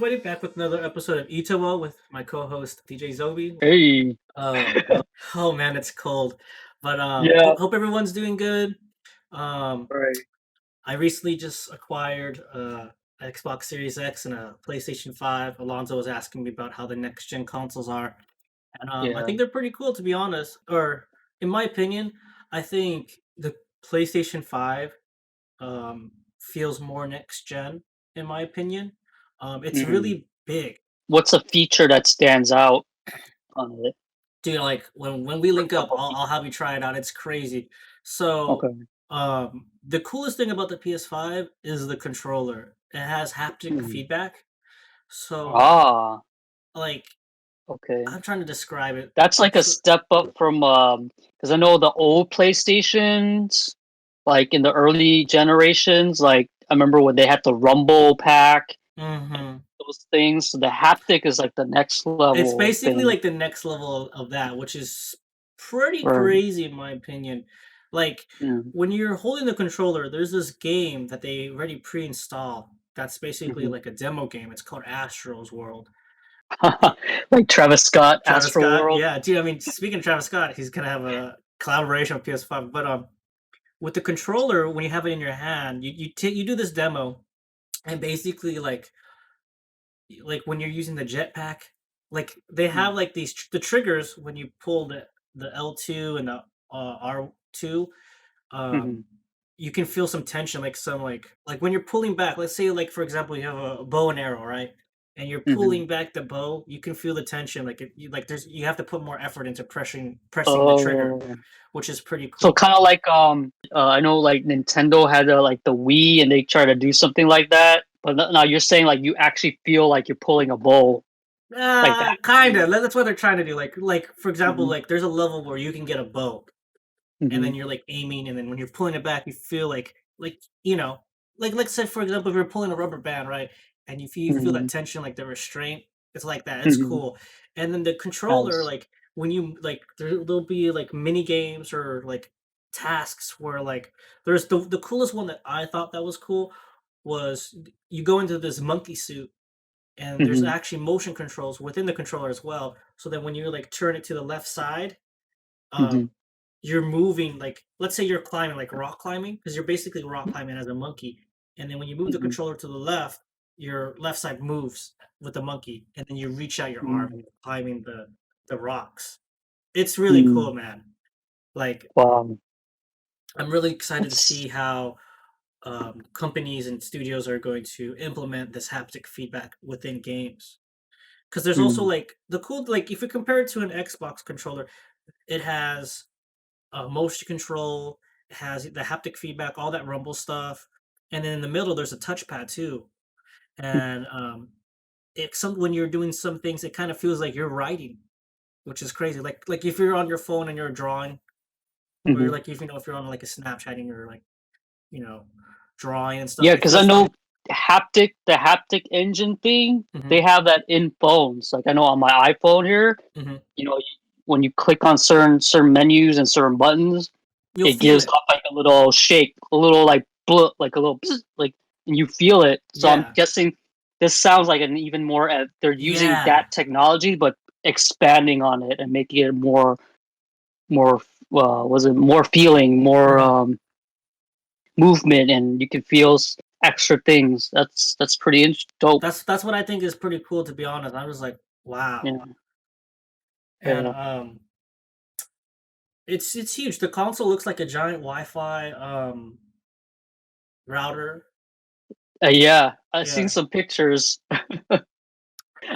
everybody. Back with another episode of Etawo with my co-host DJ Zobi. Hey, Um, oh man, it's cold, but yeah, hope everyone's doing good. Um, right, I recently just acquired an Xbox Series X and a PlayStation 5. Alonzo was asking me about how the next gen consoles are, and I yeah, think they're pretty cool to be honest. Or in my opinion, I think the PlayStation 5 feels more next gen in my opinion. It's mm. really big. What's a feature that stands out on it? Dude, like when we Or a link up, couple I'll features. have you try it out. It's crazy. So, Okay. the coolest thing about the PS5 is the controller. It has haptic Mm. feedback. So, Ah, like, okay. I'm trying to describe it. That's like a So, step up from because I know the old PlayStations, like in the early generations, like I remember when they had the Rumble pack and mhm. those things. So the haptic is like the next It's level basically thing. like the next level of that, which is pretty Right. crazy in my opinion. Like Mm. when you're holding the controller, there's this game that they already pre-install. That's basically Hmm. like a demo game. It's called Astro's World. It, Like Travis Scott, Travis Astro Scott, World. yeah, dude. I mean, speaking of Travis Scott, he's gonna have a collaboration with PS5. But with the controller, when you have it in your hand, you do this demo, and basically like when you're using the jetpack, like they have Mm. like the triggers when you pull the L2 and the R2. Hmm. Um, you can feel some tension, like some like when you're pulling back. Let's say like for example, you have a bow and arrow, right? And you're Hmm. pulling back the bow, you can feel the tension. Like like you have to put more effort into pressing the trigger, Oh. which is pretty So cool. kind of like I know like Nintendo had like the Wii and they try to do something like that, but now you're saying like you actually feel like you're pulling a bow like that. Kinda. That's what they're trying to do. Like for example, Mm-hmm. like there's a level where you can get a bow, and Hmm. then you're like aiming, and then when you're pulling it back, you feel like you know, like let's say for example, if you're pulling a rubber band, right, and you feel that Hmm. tension, like the restraint, it's like that. It's Hmm. cool. And then the controller, Nice. like when you like there'll be like mini games or like tasks where like there's the coolest one that I thought that was cool was you go into this monkey suit and there's Hmm. actually motion controls within the controller as well. So that when you like turn it to the left side, Hmm. um, you're moving like let's say you're climbing like rock climbing because you're basically rock climbing as a monkey, and then when you move the Hmm. controller to the left, your left side moves with the monkey, and then you reach out your arm and Hmm. you're climbing the rocks. It's really Hmm. cool, man. Like Wow. I'm really excited to That's see how companies and studios are going to implement this haptic feedback within games. Because there's also mm. like the cool like if you compare it to an Xbox controller, it has motion control, it has the haptic feedback, all that rumble stuff, and then in the middle there's a touchpad too. And it some when you're doing some things, it kind of feels like you're writing, which is crazy. Like if you're on your phone and you're drawing, or you're Hmm. like if you know if you're on like a Snapchat and you're like you know drawing and stuff, Yeah, it because I feels like know the haptic engine thing, hmm they have that in phones. Like I know on my iPhone here, hmm you know, when you click on certain menus and certain buttons, you'll it feel gives it. off like a little shake, a little like like a little like, and you feel it. So I'm Yeah, guessing this sounds like an even more. They're using yeah. that technology, but expanding on it and making it more. Was it more feeling, more hmm movement, and you can feel extra things. That's pretty dope. That's what I think is pretty cool to be honest. I was like, wow. Yeah, And yeah, it's huge. The console looks like a giant Wi-Fi router. yeah. I've seen Yeah. some pictures.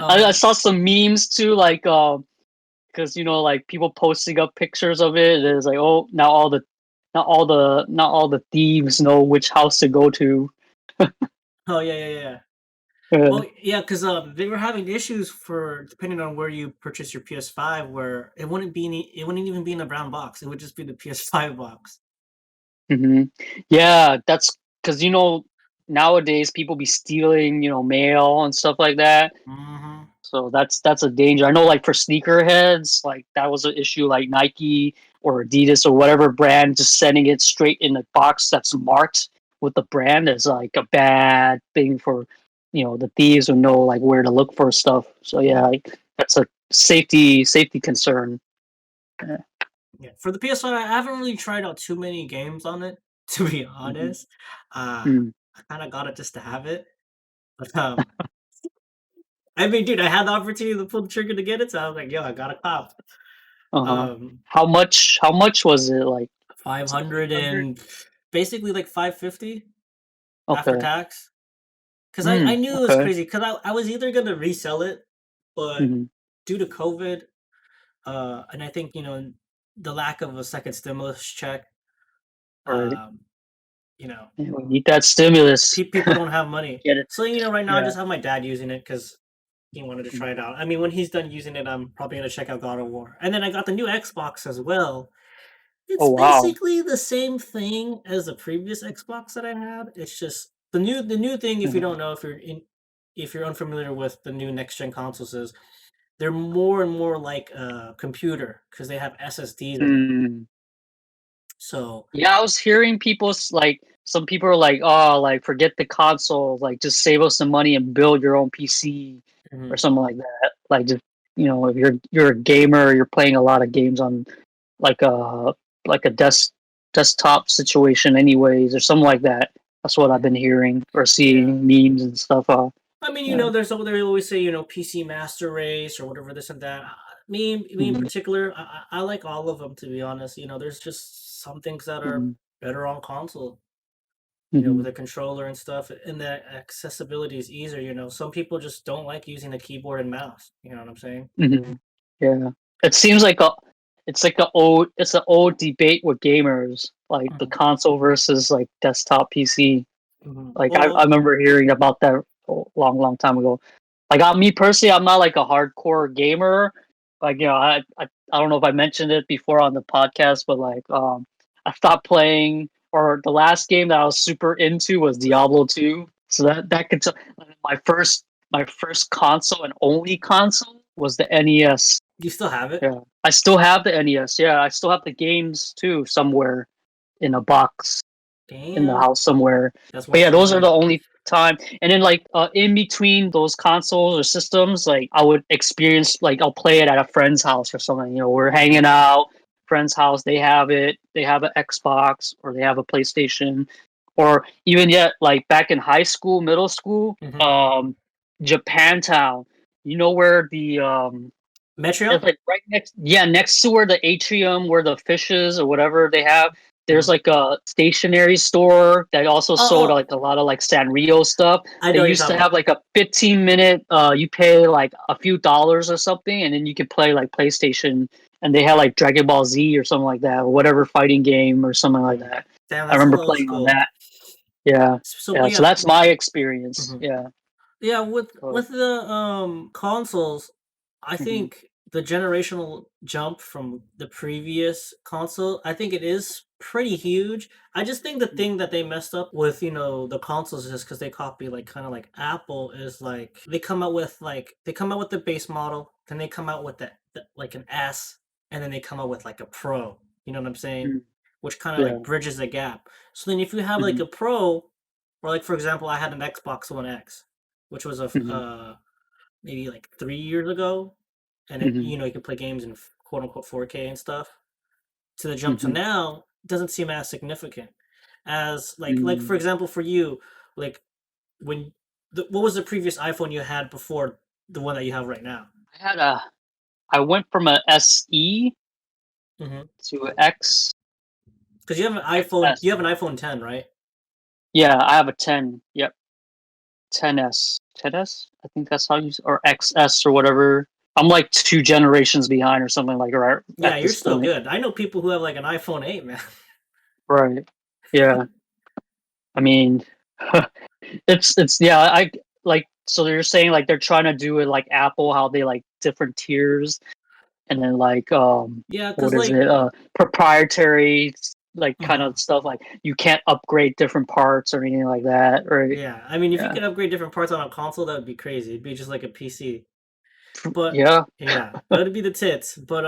I Um saw some memes too, like because like people posting up pictures of it. It's like, oh, not all the thieves know which house to go to. oh yeah, yeah, yeah. Uh, Well, yeah, because they were having issues for depending on where you purchase your PS5, where it wouldn't even be in a brown box. It would just be the PS5 box. hmm. Yeah, that's because nowadays people be stealing mail and stuff like that. hmm So that's a danger. I know, like for sneakerheads, like that was an issue. Like Nike or Adidas or whatever brand, just sending it straight in a box that's marked with the brand is like a bad thing for. the thieves would know like where to look for stuff. So yeah, Mhm. like, that's a safety concern. Yeah. Yeah, for the PS5, I haven't really tried out too many games on it, to be Mhm. honest. Mm. I kinda got it just to have it, but, I mean, dude, I had the opportunity to pull the trigger to get it, so I was like, "Yo, I got a cop." Uh-huh. Um, How much was it, like, was it 500 500? and basically, like, 550 after Okay. tax. 'Cause I knew it was Okay. crazy. Cause I was either gonna resell it, but Mhm. due to COVID, and I think, the lack of a second stimulus check, Right. um, you know, Yeah, we need that stimulus. people don't have money. Get it. So, right now I Yeah. just have my dad using it because he wanted to try it Mhm. out. I mean, when he's done using it, I'm probably gonna check out God of War. And then I got the new Xbox as well. Oh, It's wow. basically the same thing as the previous Xbox that I had. It's just the new thing, if you Mhm. don't know, if you're unfamiliar with the new next gen consoles, is they're more and more like a computer because they have SSDs in them. Mm. So, Yeah, I was hearing like some people are like, "Oh, like forget the console, like just save us some money and build your own PC or mhm, something like that." Like just if you're a gamer, you're playing a lot of games on like a desktop situation anyways or something like that. That's what I've mhm, been hearing or yeah. seeing memes and stuff. I mean, Yeah. they always say, PC Master Race or whatever this and that. Me in Mhm. particular, I like all of them, to be honest. There's just some things that are Mhm. better on console. With Mhm. a controller and stuff, and the accessibility is easier. Some people just don't like using the keyboard and mouse. You know what I'm saying? Mhm. Yeah. It seems like it's an old debate with gamers, like the Mhm, console versus like desktop PC. mhm. Like I Well, remember hearing about that a long, long time ago. Like me personally, I'm not like a hardcore gamer. Like I don't know if I mentioned it before on the podcast, but like I stopped playing, or the last game that I was super into was Diablo 2. So that could my first console and only console was the NES. you still have it? Yeah, I still have the NES. Yeah, I still have the games too somewhere in a box in the Damn, house somewhere. that's But worth yeah, some those are the money. only time. And then like in between those consoles or systems, like I would experience like I'll play it at a friend's house or something. We're Mhm, hanging out, friend's house, they have it, they have an Xbox or they have a PlayStation. Or even yet like back in high school, middle school, mhm. Japantown. You know where Metro? it's like right next to where the atrium, where the fishes or whatever they have. There's Mhm. like a stationery store that also Oh, sold oh, like a lot of like Sanrio stuff. I They know what you're used talking to have about. like a 15-minute, you pay like a few dollars or something, and then you could play like PlayStation, and they had like Dragon Ball Z or something like that, or whatever fighting game or something like Mhm. that. Damn, I that's remember hella old playing on school. that. Yeah, So, yeah. but So yeah, that's my experience. mhm. Yeah. Yeah, with So, the consoles, I mhm, think the generational jump from the previous console, I think it is pretty huge. I just think the thing that they messed up with, the consoles is because they copy like kind of like Apple is like they come out with the base model, then they come out with like an S, and then they come out with like a Pro. You know what I'm saying? mhm, Which kind of like yeah. bridges the gap. So then if you have like Mhm, a Pro, or like for example, I had an Xbox One X, which was mhm, maybe like 3 years ago, and mhm, you could play games in quote unquote 4K and stuff. To the jump to mhm, now doesn't seem as significant as like for mhm. example for you, like when what was the previous iPhone you had before the one that you have right now? I had a I went from a SE Because to X you have an iPhone, XS. you have an iPhone 10, right? Yeah, I have a 10. Yep, 10s. 10s? I think that's how you or XS or whatever. I'm like two generations behind or something like right Yeah, at you're this still point. good. I know people who have like an iPhone 8, man. Right. Yeah. I mean, it's yeah, I like so they're saying like they're trying to do it like Apple, how they like different tiers, and then like Yeah, what because is like it, proprietary like kind mhm. of stuff, like you can't upgrade different parts or anything like that, right? Yeah, I mean, if you Yeah. could upgrade different parts on a console, that would be crazy. It'd be just like a PC. But Yeah. yeah, that would be the tits. But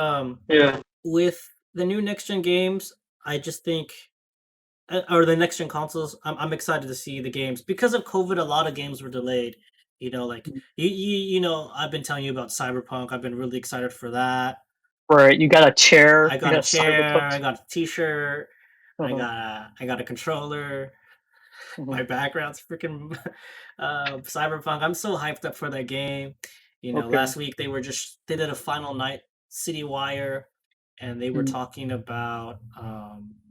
Yeah. with the new next gen games, I just think, or the next gen consoles, I'm excited to see the games because of COVID. A lot of games were delayed, Like Mhm. I've been telling you about Cyberpunk. I've been really excited for that. Right, you got a chair, I you got a got chair, Cyberpunk. I got a t-shirt, Uh-huh. I got a controller. Mhm. My background's freaking Cyberpunk. I'm so hyped up for that game. Okay. Last week they did a final night City Wire, and they were Mhm, talking about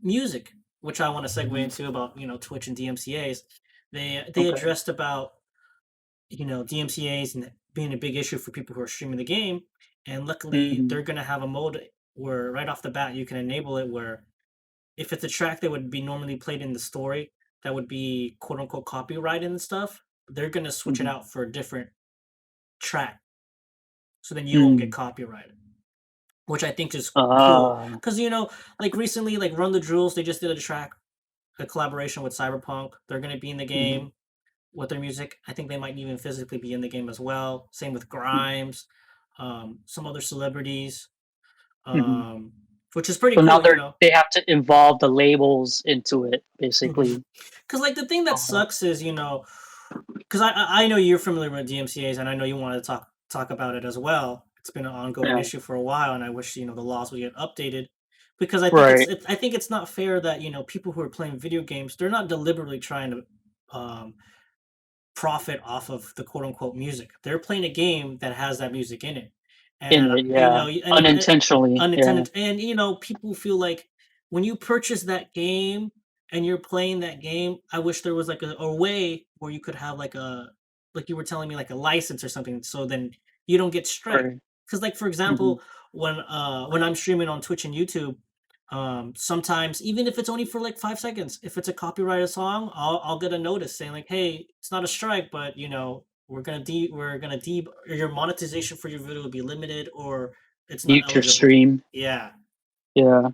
music, which I want to segue mhm. into about Twitch and DMCA's. They Okay. addressed about DMCA's and being a big issue for people who are streaming the game, and luckily Mhm, they're gonna have a mode where right off the bat you can enable it where if it's a track that would be normally played in the story that would be quote unquote copyrighted and stuff, they're gonna switch it mhm. out for a different track, so then you won't get Mm. copyrighted, which I think is cool. Ah. Because like recently, like Run the Jewels, they just did a track, a collaboration with Cyberpunk. They're gonna be in the Mhm, game with their music. I think they might even physically be in the game as well. Same with mhm, Grimes, some other celebrities, mhm. um, which is pretty So now cool. they have to involve the labels into it, Because basically. like the thing that Uh-huh. sucks is because I know you're familiar with DMCA's, and I know you want to talk about it as well. It's been an ongoing Yeah. issue for a while, and I wish the laws would get updated because I think Right. I think it's not fair that people who are playing video games, they're not deliberately trying to profit off of the quote unquote music. They're playing a game that has that music in it, In and it, yeah. Unintentionally, yeah. unintended. And people feel like when you purchase that game and you're playing that game, I wish there was like a way where you could have like you were telling me like a license or something, so then you don't get striked. Right. Because like for Mhm. example, when I'm streaming on Twitch and YouTube, sometimes even if it's only for like 5 seconds, if it's a copyrighted song, I'll get a notice saying like, "Hey, it's not a strike, but we're gonna or your monetization for your video will be limited, or it's not Mute your eligible to." stream. Yeah, Yeah.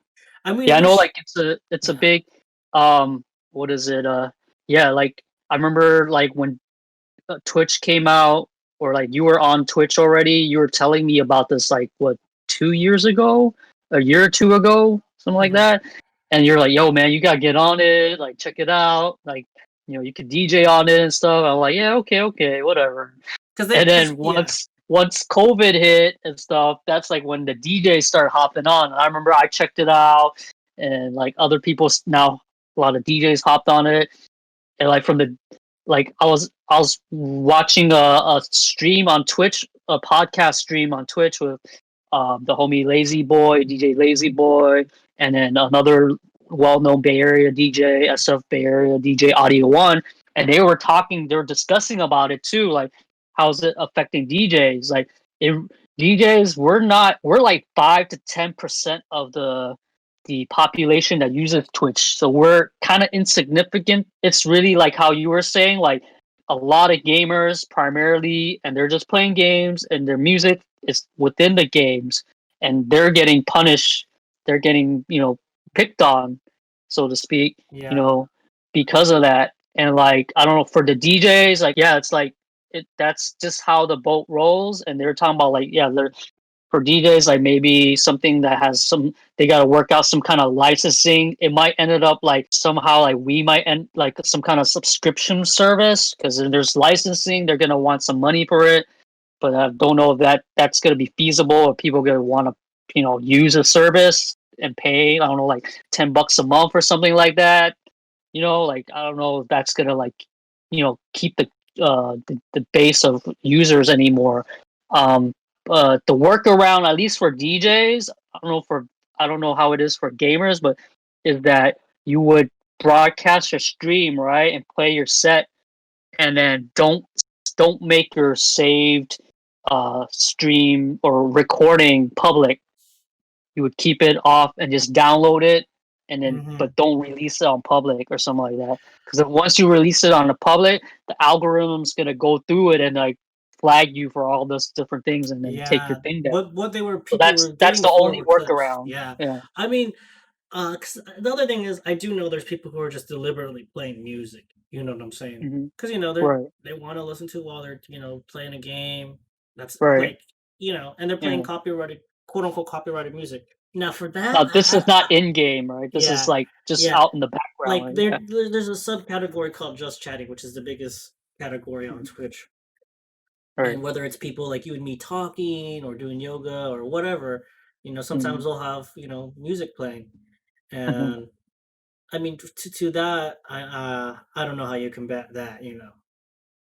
I mean, I Yeah, I know, wish. like, it's a Yeah. big, what is it, yeah, like, I remember, like, when, Twitch came out or, like, you were on Twitch already, you were telling me about this, like, what, 2 years ago? A year or 2 ago? Something like Mhm. that? And you're like, "Yo, man, you gotta get on it, like, check it out, like, you could DJ on it and stuff." I'm like, "Yeah, okay, okay, whatever." And then Yeah. once COVID hit and stuff, that's like when the DJs start hopping on. And I remember I checked it out, and like other people now, a lot of DJs hopped on it, and like from the like I was watching a stream on Twitch, a podcast stream on Twitch with the homie Lazy Boy, DJ Lazy Boy, and then another well-known Bay Area DJ, SF Bay Area DJ Audio One, and they were discussing about it too, like how's it affecting DJs? Like it, DJs, we're like 5 to 10% of the population that uses Twitch, so we're kind of insignificant. It's really like how you were saying, like a lot of gamers primarily, and they're just playing games, and their music is within the games, and they're getting punished. They're getting picked on, so to speak. You Yeah. know, because of that. And like I don't know, for the DJs, like yeah, it's like that's just how the boat rolls. And they're talking about like yeah, they're for DJs, like maybe something that has they got to work out some kind of licensing. It might ended up like somehow like we might end like some kind of subscription service because there's licensing. They're gonna want some money for it, but I don't know if that's gonna be feasible or people gonna want to use a service and pay. I don't know, like $10 a month or something like that. Like I don't know if that's gonna like keep the base of users anymore. Um, the workaround, at least for DJs, I don't know how it is for gamers, but is that you would broadcast your stream, right, and play your set, and then don't make your saved stream or recording public. You would keep it off and just download it, and then Hmm. but don't release it on public or something like that. Because once you release it on the public, the algorithm's gonna go through it and like flag you for all those different things and then take your Yeah. thing down. What they were So people were that's doing the before only were clips. workaround. Yeah. Yeah. I mean, 'cause the other thing is I do know there's people who are just deliberately playing music, you know what I'm saying? Hmm. Because Right. they wanna listen to while they're, playing a game that's Right. like, and they're playing Yeah. copyrighted quote, unquote, "copyrighted music." Now for that, Now this is not in game, right? This is yeah, like just yeah. out in the background, Like, right? Yeah. there's a subcategory called just chatting, which is the biggest category on Mhm. Twitch. Right. And whether it's people like you and me talking or doing yoga or whatever, sometimes Mm, they'll have, music playing. mhm. And I mean, to that, I don't know how you combat that.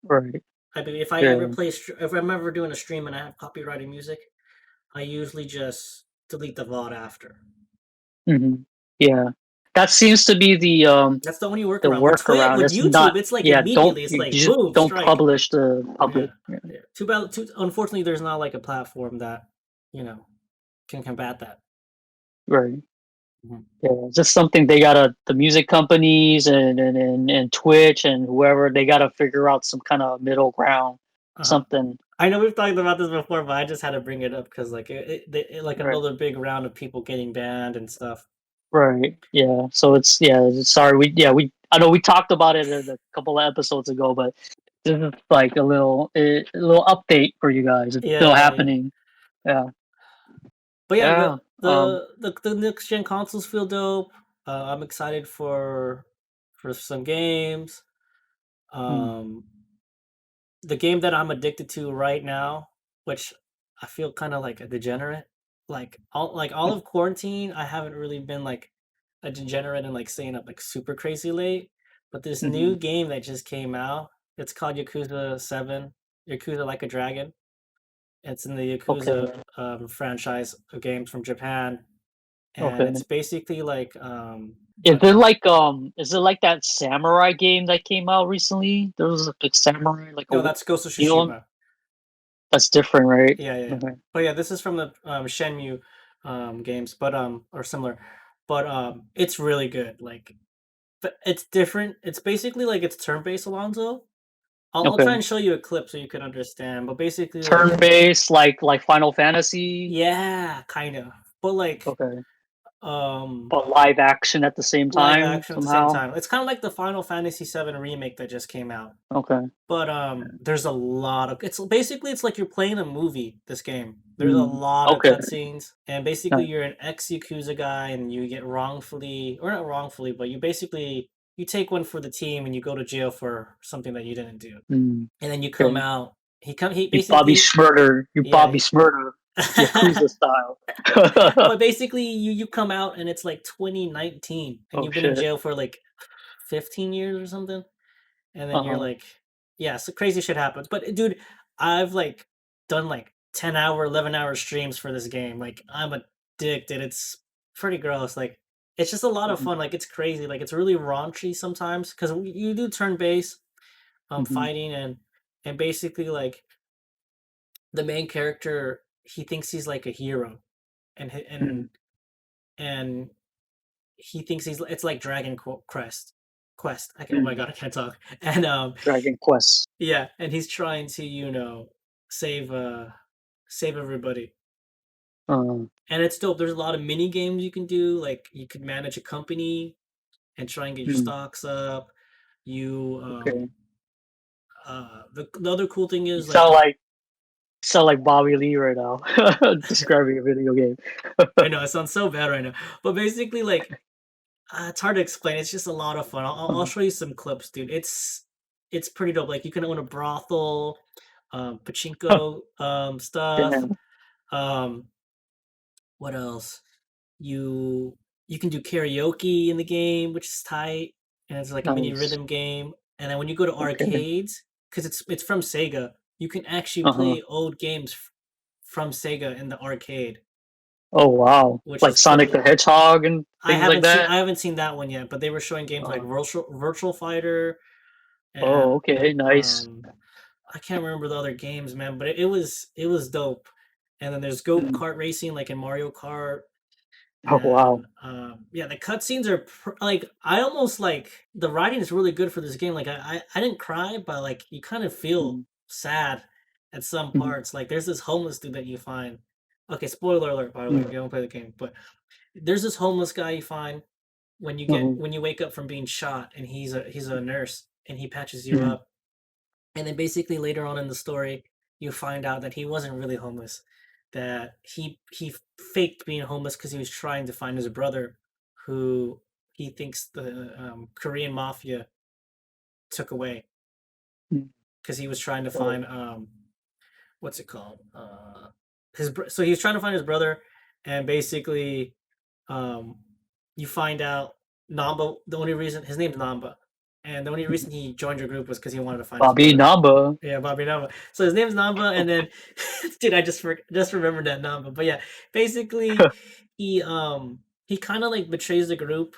Right. I mean, if I ever Yeah. play, if I'm ever doing a stream and I have copyrighted music, I usually just delete the VOD after. Mhm. Yeah. That seems to be That's the only the workaround. workaround. With It's YouTube, not, it's like yeah, don't immediately. It's you like just boom, don't strike. publish the public. Yeah, Yeah. yeah. Too bad. Unfortunately, there's not like a platform that you know can combat that. Right. Mhm. Yeah, just something they gotta the music companies and Twitch and whoever, they gotta figure out some kinda middle ground, Uh-huh. something. I know we've talked about this before, but I just had to bring it up because like like Right. another big round of people getting banned and stuff. Right. Yeah. So it's yeah, sorry, we I know we talked about it a couple of episodes ago, but this is like a little update for you guys. It's Yeah, still yeah, yeah. happening. Yeah. But yeah, Yeah. the next gen consoles feel dope. I'm excited for some games. Mm, Um, the game that I'm addicted to right now, which I feel kind of like a degenerate. Like all of quarantine, I haven't really been like a degenerate and like staying up like super crazy late. But this new mhm. game that just came out, it's called Yakuza 7, Yakuza Like a Dragon. It's in the Yakuza Okay. franchise of games from Japan, and it's Okay. basically like what Is it like that samurai game that came out recently? There was like a samurai, like a no, that's Ghost of deal Tsushima. that's different, right? Yeah, yeah, yeah. Okay. But yeah, this is from the Shenmue games, but or similar. But it's really good. Like it's different. It's basically like it's turn-based, Alonzo. I'll try Okay. and show you a clip so you can understand. But basically, like Turn-based, like Final Fantasy. yeah, kind of. But like Okay. um But live action at the same live time action at the same somehow. time. It's kind of like the Final Fantasy 7 remake that just came out. Okay. But there's a lot of it's like you're playing a movie, this game. There's a Mm. lot of Okay. cutscenes, and basically Nice. you're an ex-Yakuza guy and you get wrongfully, or not wrongfully, but you take one for the team and you go to jail for something that you didn't do. Mm. And then you come Okay. out. He You Bobby basically Shmurder. You yeah, Bobby Shmurder. Yakuza style. but basically you come out and it's like 2019 and Oh you've been in shit. jail for like 15 years or something. And then you're Uh-huh. like, yeah, so crazy shit happens. But dude, I've like done like 10-hour, 11-hour streams for this game. Like I'm addicted. It's pretty gross. Like it's just a lot of Mhm. fun. Like it's crazy. Like it's really raunchy sometimes because you do turn base Mhm. fighting and basically like the main character he thinks he's like a hero and Mm. and he thinks he's it's like Quest. Oh my Mm. god, I can't talk. And Dragon Quest. yeah, and he's trying to, save save everybody. Uh, And it's dope. There's a lot of mini games you can do. Like you could manage a company and try and get your mm. stocks up. You Okay. the other cool thing You is like sound like Bobby Lee right now, describing a video game. I know it sounds so bad right now, but basically like it's hard to explain. It's just a lot of fun. I'll Uh, show you some clips, dude. It's pretty dope. Like you can own a brothel, pachinko stuff. Damn. Um, what else? You you can do karaoke in the game, which is tight, and it's like a mini Nice. rhythm game. And then when you go to Okay. arcades, because it's from Sega, you can actually Uh-huh. play old games from Sega in the arcade, Oh wow. which Like is Sonic pretty. the Hedgehog and things like that? I haven't seen that one yet, but they were showing games like Uh, Virtual Fighter oh, and okay, nice. um I can't remember the other games, man, but it was dope. And then there's go Mm. kart racing like in Mario Kart. Oh wow. And yeah, the cutscenes are like I almost like the writing is really good for this game. Like I didn't cry, but like you kind of feel Mm. sad at some Mhm. parts. Like there's this homeless dude that you find. Okay, spoiler alert, by the way, if Mm. you don't play the game, but there's this homeless guy you find Mhm. when you wake up from being shot, and he's a nurse, and he patches you Mhm. up, and then basically later on in the story, you find out that he wasn't really homeless, that he faked being homeless because he was trying to find his brother, who he thinks the Korean mafia took away Mm. because he was trying to find Oh. what's it called? So he's trying to find his brother, and basically, um, you find out Namba. The only reason his name's Namba, and the only reason he joined your group was because he wanted to find his Bobby brother. Namba. Yeah, Bobby Namba. So his name's Namba, and then, dude, I just remembered that Namba. But yeah, basically, he kind of like betrays the group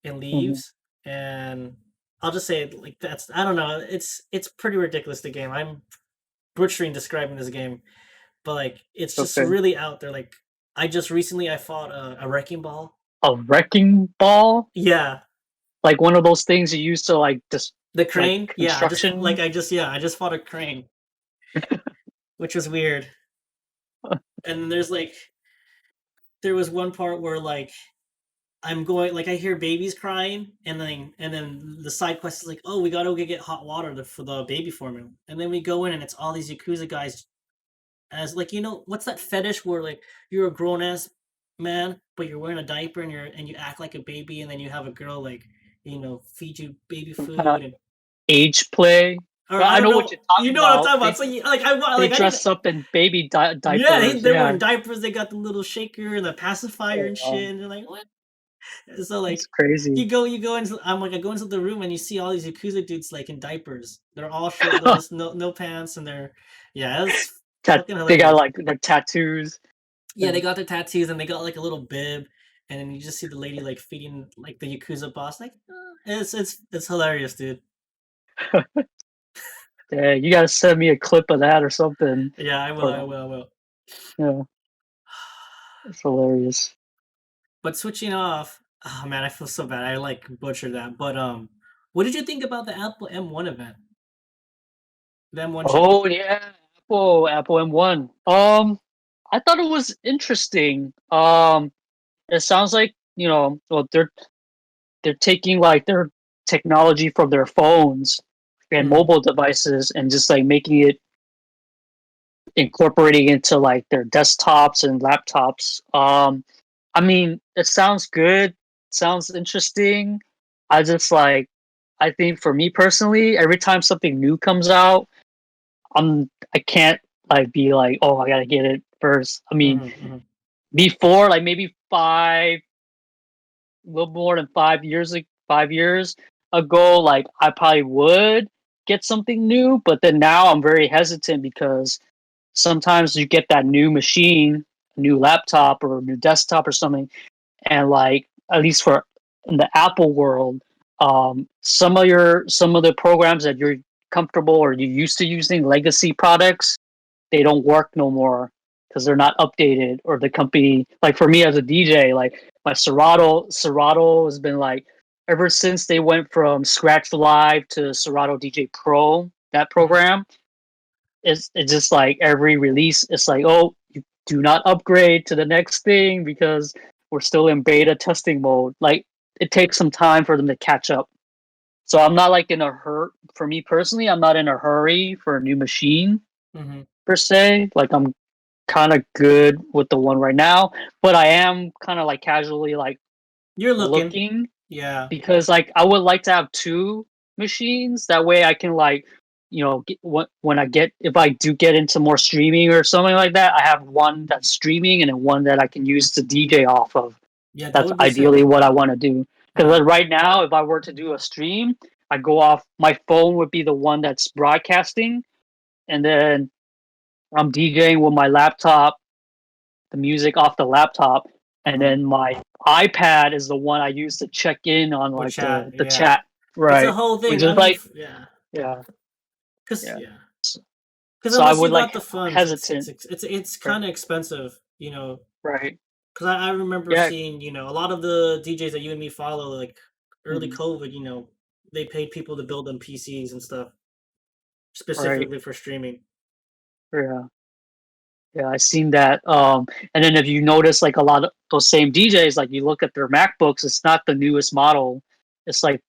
and Mhm. leaves, and I'll just say it like that's I don't know. It's pretty ridiculous the game. I'm butchering describing this game, but like it's just Okay. really out there. Like I just recently I fought a wrecking ball. A wrecking ball, Yeah, like one of those things you use to like just the like crane. Yeah, construction. I just fought a crane, which was weird. And there's like there was one part where like I'm going like I hear babies crying, and then the side quest is like, oh, we gotta go get hot water for the baby formula, and then we go in and it's all these yakuza guys as like what's that fetish where like you're a grown ass man but you're wearing a diaper and you act like a baby and then you have a girl like feed you baby Some kind of food and age play. or But I I don't know what know you're you talking know what I'm about. talking about so like They I need dress up in baby yeah diapers. they're Yeah. wearing diapers they got the little shaker and the pacifier Oh, and wow. shit and they're like what so That's like crazy. you go into I'm like I go into the room and you see all these yakuza dudes like in diapers they're all shirtless no pants and they're yeah it's fucking They got hilarious. like the tattoos. Yeah, Yeah. they got their tattoos and they got like a little bib, and then you just see the lady like feeding like the yakuza boss. Like, it's hilarious, dude. Yeah, you gotta send me a clip of that or something. Yeah, I will, I Or will, I will. yeah, it's hilarious. But switching off, oh man, I feel so bad. I like butchered that. But what did you think about the Apple M1 event? The M1 chip? Oh yeah, Apple M1. I thought it was interesting. It sounds like well, they're taking like their technology from their phones and Hmm. mobile devices and just like making it incorporating into like their desktops and laptops. I mean, it sounds good, sounds interesting. I just like, I think for me personally, every time something new comes out, I can't like be like, oh, I gotta get it first. I mean, Hmm. Hmm. before like maybe a little more than 5 years, like 5 years ago, like I probably would get something new, but then now I'm very hesitant because sometimes you get that new machine, a new laptop or a new desktop or something, and like at least for in the Apple world, some of the programs that you're comfortable or you used to using legacy products, they don't work no more because they're not updated or the company like for me as a DJ, like my Serato has been like ever since they went from Scratch Live to Serato DJ Pro, that Hmm. program, it's just like every release, it's like, oh, you do not upgrade to the next thing because we're still in beta testing mode. Like it takes some time for them to catch up. So I'm not like in a hurt for me personally, I'm not in a hurry for a new machine Hmm. per se. Like I'm kind of good with the one right now, but I am kind of like casually like You're looking, looking yeah. because like I would like to have two machines. That way I can like when I get if I do get into more streaming or something like that, I have one that's streaming and then one that I can use to DJ off of. Yeah, that That's would be sick. ideally what I want to do. Because Yeah. right now, if I were to do a stream, I go off my phone would be the one that's broadcasting, and then I'm DJing with my laptop, the music off the laptop, and Hmm. then my iPad is the one I use to check in on With like chat, the yeah. chat, It's a right? whole Which thing. I is mean, like yeah, yeah, cause yeah. yeah. So, 'Cause so I unless would you like got the funds, hesitant, it's right? kinda expensive, 'cause I remember Yeah. seeing, a lot of the DJs that you and me follow, like, early Mhm. COVID, they paid people to build them PCs and stuff, Right. specifically for streaming. Yeah. Yeah, I seen that. And then if you notice, like a lot of those same DJs, like you look at their MacBooks, it's not the newest model. It's like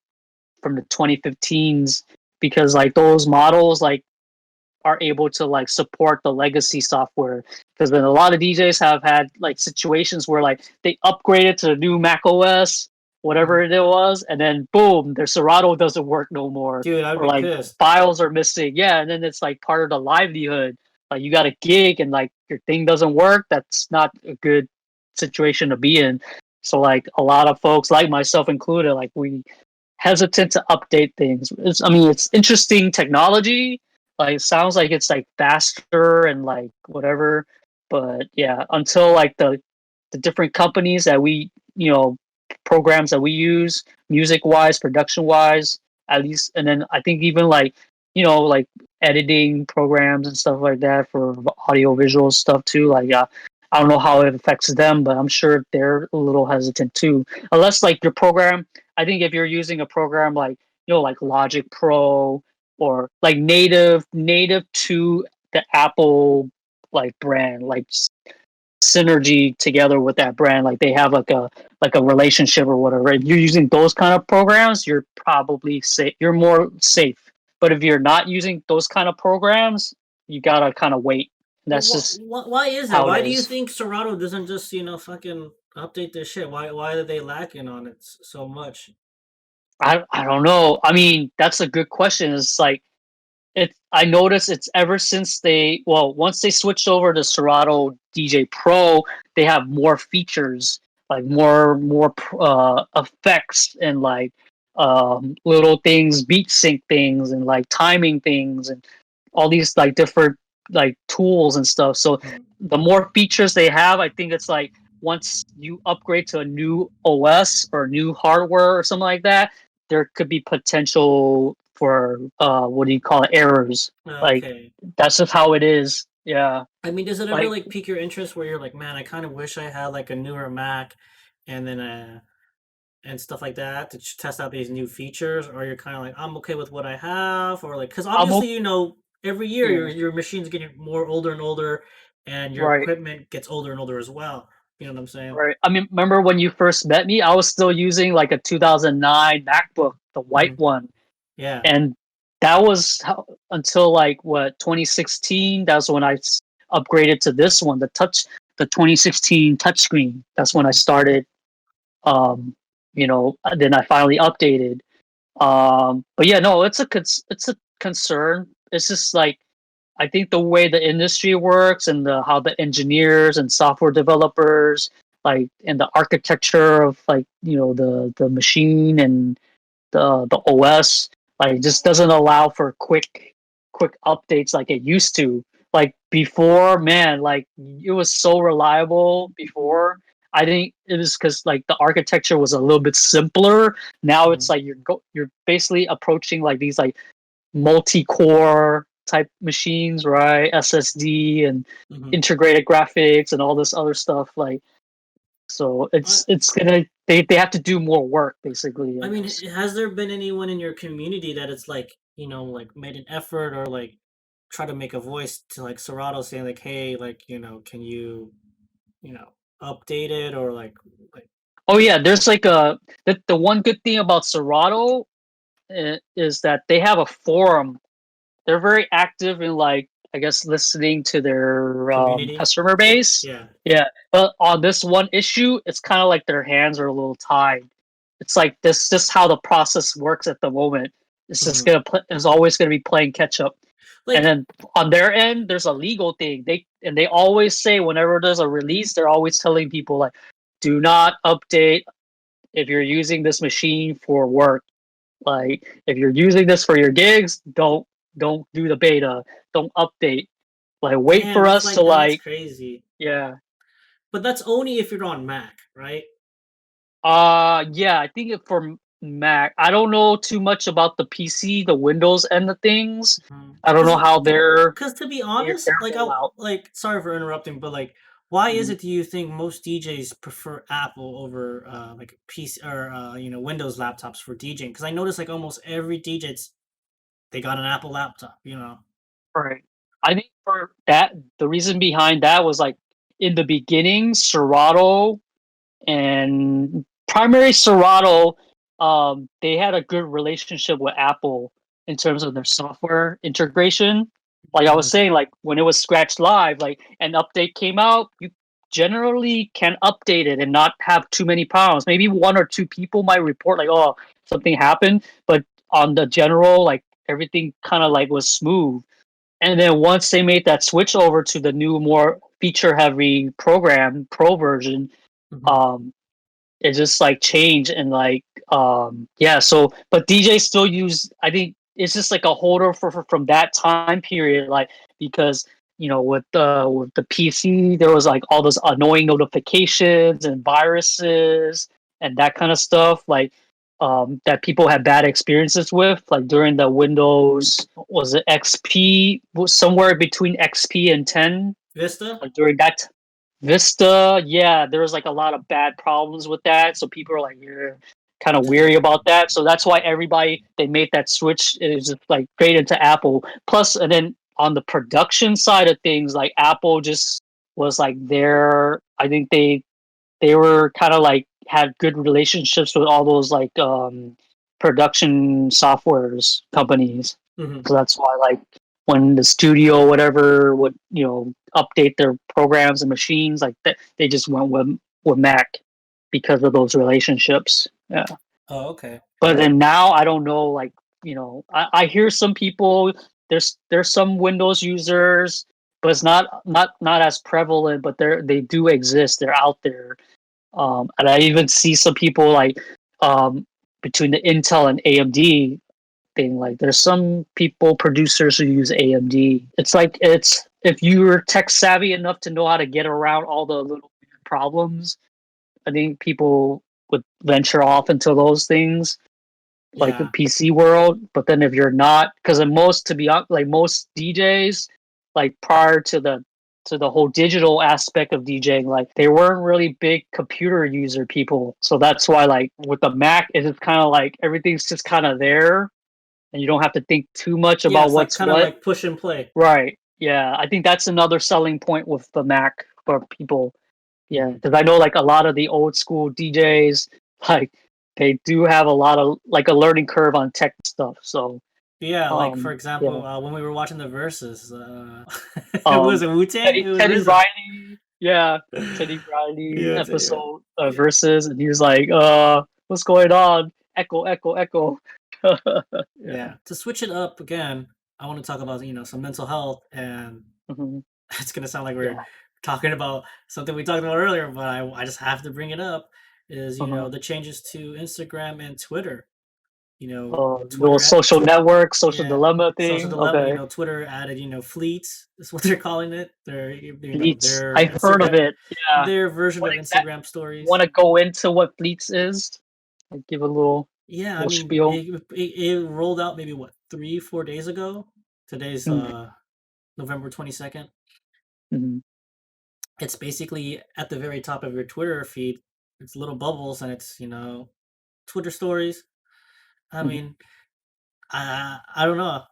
from the 2015s because like those models like are able to like support the legacy software. Because then a lot of DJs have had like situations where like they upgraded to the new Mac OS, whatever Mhm. it was, and then boom, their Serato doesn't work no more, Dude, I'd or be like pissed. files are missing. Yeah, and then it's like part of the livelihood. Like you got a gig and like your thing doesn't work, that's not a good situation to be in. So like a lot of folks, like myself included, like we hesitant to update things. I mean, it's interesting technology. Like, it sounds like it's like faster and like whatever, but yeah, until like the different companies that we, programs that we use, music wise, production wise, at least, and then I think even like like editing programs and stuff like that for audio visual stuff too. Like, I don't know how it affects them, but I'm sure they're a little hesitant too. Unless like your program, I think if you're using a program like like Logic Pro or like native to the Apple like brand, like synergy together with that brand, like they have like a relationship or whatever. If you're using those kind of programs, you're probably safe. You're more safe. But if you're not using those kind of programs, you gotta kind of wait. But That's just why is that? how it Why do you is. think Serato doesn't just fucking update this shit? Why are they lacking on it so much? I don't know. I mean, that's a good question. It's like I noticed it's ever since once they switched over to Serato DJ Pro, they have more features, like more effects and like little things, beat sync things and like timing things and all these like different like tools and stuff. So Mm. the more features they have, I think it's like once you upgrade to a new OS or new hardware or something like that, there could be potential for what do you call it, errors. Like Okay. that's just how it is. Yeah. I mean, does it ever Like like pique your interest where you're like, man, I kind of wish I had like a newer Mac, and then and stuff like that to test out these new features, or you're kind of like, I'm okay with what I have, or like, because I'm obviously every year yeah, your machine's getting more older and older, and your right. equipment gets older and older as well. You know what I'm saying? Right. I mean, remember when you first met me, I was still using like a 2009 MacBook, the white Hmm. one. Yeah. And that was until like what 2016. That's when upgraded to this one, the 2016 touchscreen. That's when I Hmm. started. Then I finally updated. But yeah, no, it's a concern. It's just like I think the way the industry works and how the engineers and software developers like and the architecture of like the machine and the OS like just doesn't allow for quick updates like it used to. Like before, man, like it was so reliable before. I think it was because like the architecture was a little bit simpler. Now Hmm. it's like you're basically approaching like these like multi-core type machines, right? SSD and Hmm. integrated graphics and all this other stuff. Like so, it's gonna they have to do more work basically. I I mean, guess. has there been anyone in your community that it's like, like made an effort or like try to make a voice to like Serato saying like, hey, like, can you know, update it or like Oh yeah, there's like the one good thing about Serato is that they have a forum. They're very active in like I guess listening to their community? customer base. Yeah. Yeah, but on this one issue, it's kind of like their hands are a little tied. It's like this just how the process works at the moment. It's just Hmm. it's always gonna be playing catch up. And Like, then on their end, there's a legal thing. They always say whenever there's a release, they're always telling people like, do not update if you're using this machine for work. Like if you're using this for your gigs, don't do the beta. Don't update. Like wait damn, for that's us to like that's like crazy. yeah. But that's only if you're on Mac, right? Yeah, I think for Mac. I don't know too much about the PC, the Windows and the things. I don't know Because how they're Because to be their honest, like rollout. sorry for interrupting, but like, why is Mhm. it do you think most DJs prefer Apple over like PC or Windows laptops for DJing? Because I noticed like almost every DJ they got an Apple laptop. Right. I think for that, the reason behind that was like in the beginning, Serato and primary Serato, they had a good relationship with Apple in terms of their software integration. Like I was Mhm. saying, like when it was Scratch Live, like an update came out, you generally can update it and not have too many problems. Maybe one or two people might report like, oh, something happened, but on the general, like everything kind of like was smooth. and then once they made that switch over to the new, more feature heavy program, pro version, Mhm. um, it just like changed and like yeah. So, but DJ still use. I think it's just like a holder for from that time period, like because with the PC there was like all those annoying notifications and viruses and that kind of stuff, like that people had bad experiences with, like during the Windows, was it XP, was somewhere between XP and 10, Vista? like during that Vista, yeah, there was like a lot of bad problems with that. So people are like, you're kind of weary about that. So that's why everybody, they made that switch. It was just like straight into Apple. Plus, and then on the production side of things, like Apple just was like there. I think they were kind of like had good relationships with all those like production softwares companies. Mhm. So that's why like when the studio whatever would update their programs and machines like that, they just went with Mac because of those relationships. Yeah. Oh, okay. But then now I don't know, like, I hear some people, there's some Windows users, but it's not as prevalent, but they do exist. They're out there. And I even see some people like um, between the Intel and AMD thing. Like, there's some people producers who use AMD. It's like it's if you're tech savvy enough to know how to get around all the little problems, I think people would venture off into those things like the Yeah. PC world. But then if you're not, because most, to be honest, like most DJs, like prior to the whole digital aspect of DJing, like they weren't really big computer user people. So that's why, like with the Mac, it's kind of like everything's just kind of there, and you don't have to think too much Yeah, about it's like what's kind of what. like push and play. Right. Yeah, I think that's another selling point with the Mac for people. Yeah, Mhm. because I know like a lot of the old school DJs, like they do have a lot of like a learning curve on tech stuff. So, Yeah, like for yeah, example, when we were watching the verses, it was um, a Wu Tang. Teddy It was Teddy RZA. Riley, yeah, Teddy Riley Yeah, tell you. episode Yeah, versus, and he was like, what's going on? Echo, echo, echo. Yeah. yeah. To switch it up again, I want to talk about some mental health, and Hmm. it's gonna sound like we're Yeah. talking about something we talked about earlier, but I just have to bring it up. Is Uh-huh. the changes to Instagram and Twitter. Little social network, social Yeah, dilemma social thing. dilemma. Okay. Twitter added fleets. That's what they're calling it. Fleets. Their I've heard of Instagram, it. Yeah. their version What of exact? Instagram stories. Want to go into what Fleets is? Like, give a Yeah, I little mean, spiel. it rolled out maybe what 3 4 days ago. Today's Mm-hmm. November 22nd. Mm-hmm. It's basically at the very top of your Twitter feed. It's little bubbles, and it's Twitter stories. I Mm-hmm. mean, I don't know.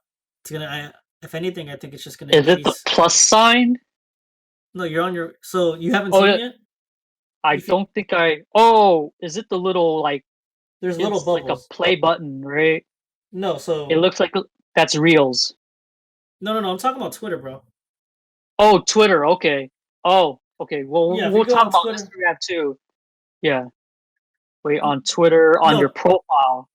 It's gonna. If anything, I think it's just gonna Is it the increase. plus sign? No, you're on your. So you haven't Oh, seen it yeah, yet. I If you don't think I. Oh, is it the little like? There's little It's like a bubbles. play button, right? No, It so looks like that's Reels. no. I'm talking about Twitter, bro. Oh, Twitter. Okay. Oh, okay. Well, Yeah, if you we'll go talk on about Twitter, Instagram too. Yeah. Wait, n- on Twitter, on your no, profile.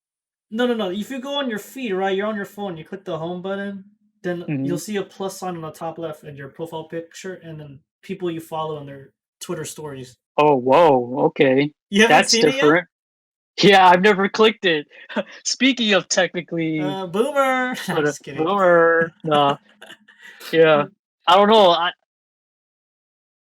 no. If you go on your feed, right, you're on your phone, you click the home button, then Hmm. you'll see a plus sign on the top left in your profile picture, and then people you follow in their Twitter stories. Oh, whoa. Okay. You haven't That's seen it yet? different. Yeah, I've never clicked it. Speaking of technically, Boomer. I'm but just kidding. boomer. Yeah. I don't know.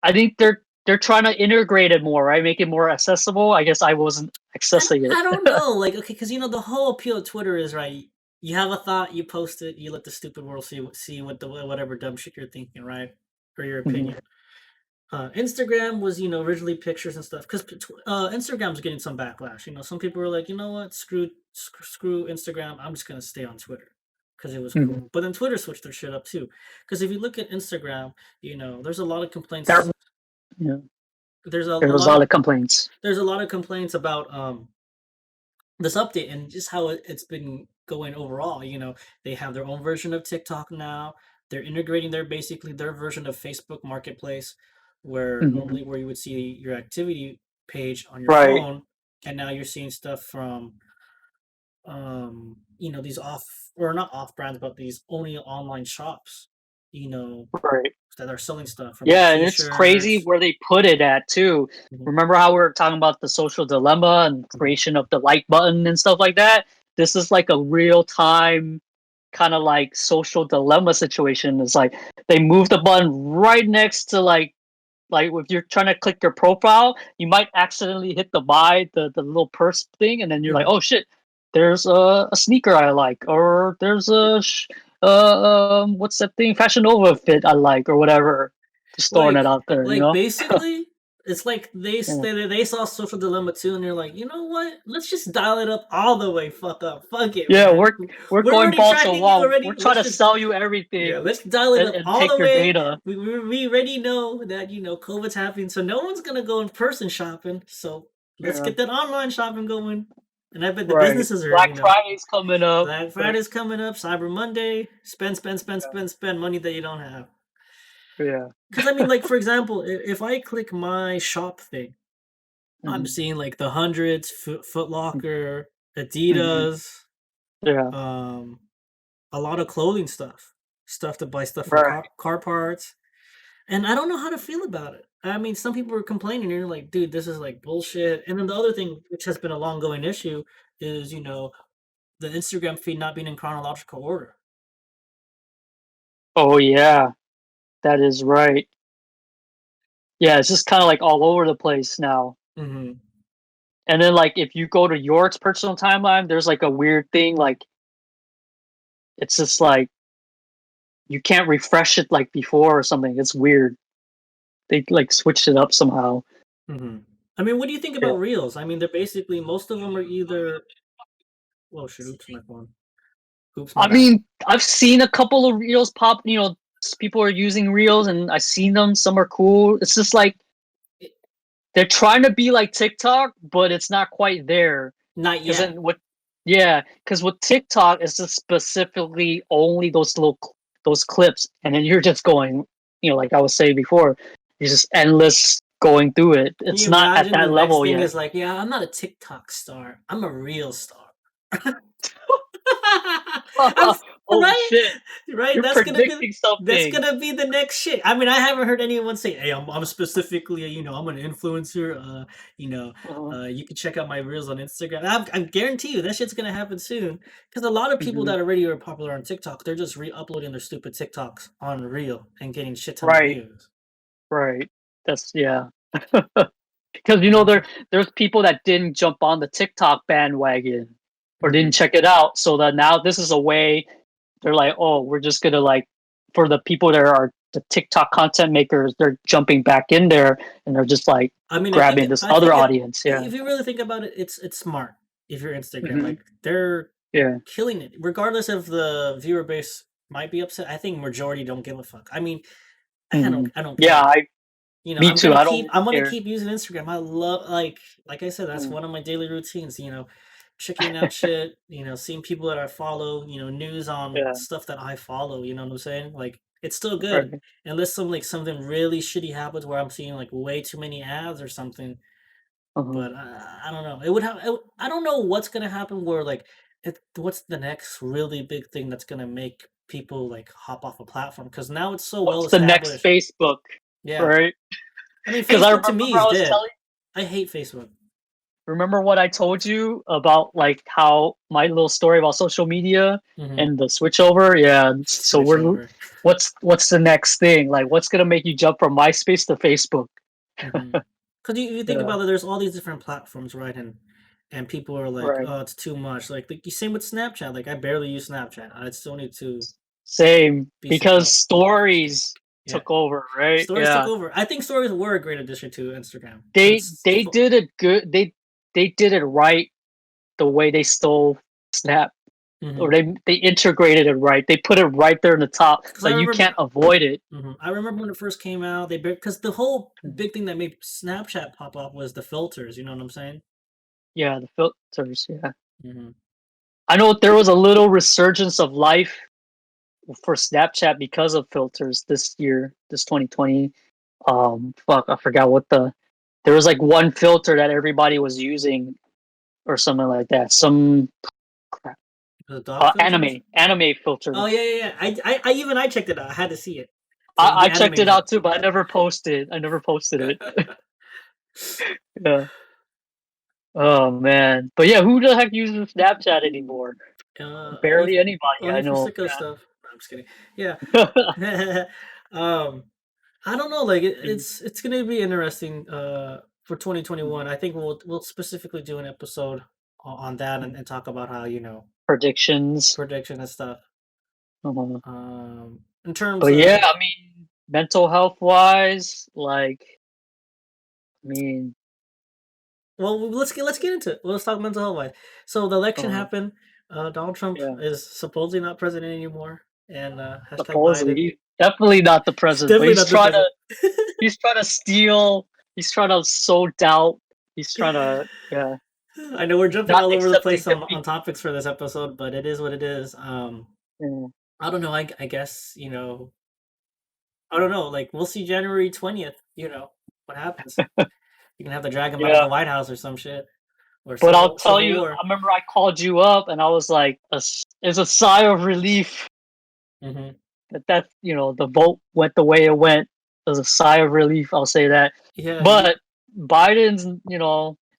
I think they're trying to integrate it more, right? Make it more accessible. I guess I wasn't I accessing I it. don't know, like, okay, because the whole appeal of Twitter is, right, you have a thought, you post it, you let the stupid world see what the whatever dumb shit you're thinking, right? Or your Hmm. opinion. Instagram was, originally pictures and stuff, because Instagram's getting some backlash. Some people were like, you know what, screw Instagram, I'm just gonna stay on Twitter because it was Hmm. cool. But then Twitter switched their shit up too, because if you look at Instagram, there's a lot of There, complaints. yeah, There's a there was a lot lot of of complaints. there's a lot of complaints about this update and just how it's been going overall. They have their own version of TikTok now. They're integrating their version of Facebook Marketplace, where Hmm. normally where you would see your activity page on your Right. phone, and now you're seeing stuff from these off or not off brands, but these only online shops. you know, Right. that are selling stuff from like Yeah, and it's crazy t-shirts. where they put it at too. Mhm, Remember how we were talking about the social dilemma and mhm, creation of the like button and stuff like that? This is like a real time kind of like social dilemma situation. It's like they move the button right next to like if you're trying to click your profile, you might accidentally hit the buy the little purse thing, and then you're like, mhm. oh shit, there's a sneaker I like, or there's what's that thing, Fashion Nova fit I like, or whatever. Just throwing it Like out there, you like, know? basically, it's like Yeah, they saw Social Dilemma too, and they're like, "You know what? Let's just dial it up all the way fuck up. Fuck it, yeah, man. we're We're going already balls to the tracking you wall. We're already. trying Let's to just sell you yeah, everything let's dial it up and all take the your way. data. We already know that, COVID's happening, so no one's gonna go in person shopping, so let's Yeah, get that online shopping going." And I bet the right. businesses are, Black Friday's coming up. Black Like, Friday's coming up, Cyber Monday, spend, spend, spend, yeah, spend, spend money that you don't have. yeah. Because I mean, like for example, if I click my shop thing, I'm Hmm. seeing like the hundreds, Foot Locker, Hmm. Adidas, Yeah, um, a lot of clothing stuff, stuff to buy stuff for right. car parts, and I don't know how to feel about it. I mean, some people are complaining, and you're like, dude, this is like bullshit. And then the other thing, which has been a long going issue, is the Instagram feed not being in chronological order. Oh yeah, that is right. Yeah, it's just kind of like all over the place now. Hmm. And then like if you go to York's personal timeline, there's like a weird thing like it's just like you can't refresh it like before or something. It's weird. They like switched it up somehow. Hmm. I mean, what do you think Yeah. about Reels? I mean, they're basically most of them are either. Oh shit! Oops, my phone. Oops, my I bad. mean, I've seen a couple of reels pop, people are using reels and I've seen them. Some are cool. It's just like they're trying to be like TikTok, but it's not quite there. Not Because yet. then what? Yeah, because with TikTok, it's just specifically only those clips, and then you're just going, like I was saying before, you're just endless going through it. Can It's you not at imagine the that next level thing yet. is like, yeah, I'm not a TikTok star. I'm a real star. I'm Holy right, shit! right. You're predicting That's something. gonna be the next shit. I mean, I haven't heard anyone say, "Hey, I'm specifically, I'm an influencer." Uh-huh. You can check out my reels on Instagram. I guarantee you that shit's gonna happen soon. Because a lot of people Hmm. that already are popular on TikTok, they're just re-uploading their stupid TikToks on Reel and getting shit ton of Right, views. right. That's yeah. Because Mhm, there's people that didn't jump on the TikTok bandwagon or didn't mhm. check it out, so that now this is a way they're like, oh, we're just gonna like for the people that are the TikTok content makers, they're jumping back in there and they're just like I mean, grabbing this I other think it audience. Yeah. if you really think about it, it's smart. If you're Instagram, Hmm. like they're Yeah. killing it, regardless of the viewer base might be upset. I think majority don't give a fuck. I mean, Hmm. I don't Yeah. care. I. Me too. I don't I'm gonna care. keep using Instagram. I love like I said, that's Mm. one of my daily routines. Checking out shit. Seeing people that I follow. News on Yeah. stuff that I follow. You know what I'm saying? Like it's still good Right. unless something really shitty happens where I'm seeing like way too many ads or something. Uh-huh. But I don't know. It would have. I don't know what's gonna happen. Where like, what's the next really big thing that's gonna make people like hop off a platform? Because now it's so well What's the next established. Facebook? Yeah, Right. I mean, Because I Facebook to remember me I is was dead. telling. I hate Facebook. Remember what I told you about like how my little story about social media Hmm. and the switchover? Yeah. So Switch over. what's the next thing? Like what's gonna make you jump from MySpace to Facebook? Because you think Yeah. about it, there's all these different platforms, right? And people are like, Right. oh, it's too much. Like you same with Snapchat. Like I barely use Snapchat. I still need to Same. be Because oh, stories yeah. took over, right? Stories took Yeah. over. I think stories were a great addition to Instagram, but They it's they did it good. They did it right the way they stole Snap. Or mhm. they integrated it right. They put it right there in the top, 'Cause so I you remember can't avoid it. I remember when it first came out, because the whole big thing that made Snapchat pop up was the filters, you know what I'm saying? Yeah, the filters. Yeah, Mhm. I know there was a little resurgence of life for Snapchat because of filters this year, this 2020. Fuck, I forgot what there was like one filter that everybody was using or something like that. Some crap. The dog filters. Anime filter. Oh yeah, yeah, yeah. I even I checked it out. I had to see it. I The checked anime it out look. too, but I never posted. I never posted it. Yeah. Oh man. But yeah, who the heck uses Snapchat anymore? Only Barely anybody I only for know. sicko stuff. No, I'm just kidding. Yeah. Yeah. I don't know. Like Mm, it's gonna be interesting. For mm, 2021, I think we'll specifically do an episode on that mm. and talk about how Predictions. prediction and stuff. Uh-huh. In terms But yeah, of I mean, mental health wise, like, I mean, well, let's get into it. Let's talk mental health wise. So the election uh, happened. Donald Trump yeah, is supposedly not president anymore, and hashtag supposedly Biden. he's definitely not the He's president, but definitely not the president. he's trying to steal, he's trying to sow doubt, he's trying to, yeah, I know we're jumping not all over the accepting place on defeat. topics for this episode, but it is what it is. Yeah, I don't know. I guess I don't know. Like we'll see January 20th. What happens? You can have to drag him out of yeah. the White House or some shit or But I'll tell civil you, war. I remember I called you up and I was like, it's a sigh of relief Hmm. that the vote went the way it went. It was a sigh of relief. I'll say that. Yeah. But Biden's,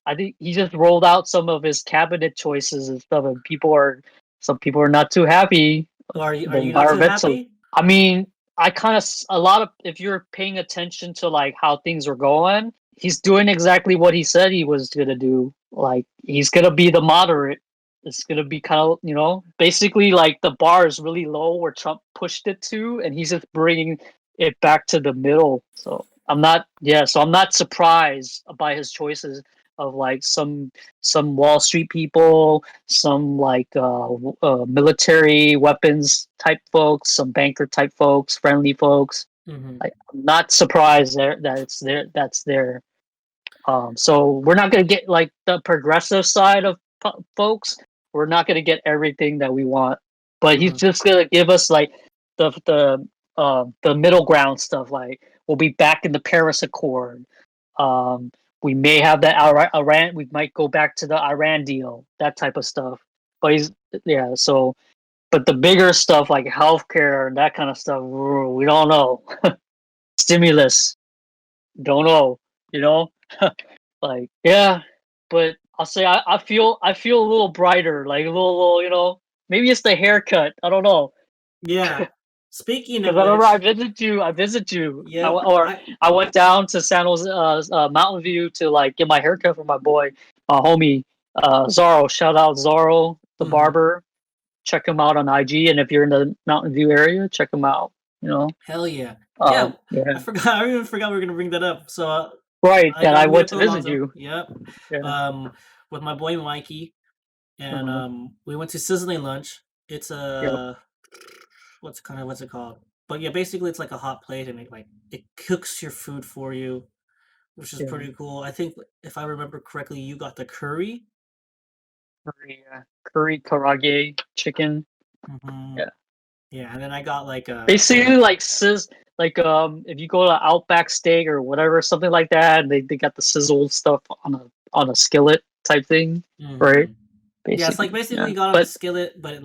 I think he just rolled out some of his cabinet choices and stuff, and some people are not too happy. Are The you not too environmental. happy? I mean, I kind of a lot of if you're paying attention to like how things are going, he's doing exactly what he said he was gonna do. Like he's gonna be the moderate. It's gonna be kind of basically like the bar is really low where Trump pushed it to, and he's just bringing it back to the middle. So I'm not surprised by his choices of like some Wall Street people, some like military weapons type folks, some banker type folks, friendly folks. Hmm. I'm not surprised that it's there. That's there. So we're not going to get like the progressive side of folks. We're not going to get everything that we want, but he's Hmm. just going to give us like the middle ground stuff. Like we'll be back in the Paris Accord. Um, we may have that Iran. We might go back to the Iran deal, that type of stuff. But he's yeah. So, but the bigger stuff like healthcare and that kind of stuff, we don't know. Stimulus, don't know. You know. Like, yeah, but I'll say I feel a little brighter, like a little, maybe it's the haircut. I don't know. Yeah. Speaking Because of I remember which, I visit you, yep. or I went down to San Jose, Mountain View to like get my haircut for my boy, my homie, Zorro. Shout out Zorro, the Mhm. barber. Check him out on IG, and if you're in the Mountain View area, check him out. You know, Hell yeah. Yeah. yeah, I forgot. I even forgot we were gonna bring that up. So right. I That got I to meet went up to with visit Alonzo. you. Yep. Yeah. With my boy Mikey, and Uh, we went to Sizzling Lunch. It's yep. a what's it called? But yeah, basically it's like a hot plate, and it cooks your food for you, which is Yeah. pretty cool. I think if I remember correctly, you got the curry. Curry karage chicken. Hmm. Yeah, Yeah, and then I got like basically like if you go to Outback Steak or whatever, something like that, they got the sizzled stuff on a skillet type thing, right? mhm. Yeah, it's like Basically, basically yeah. you got on a But skillet, but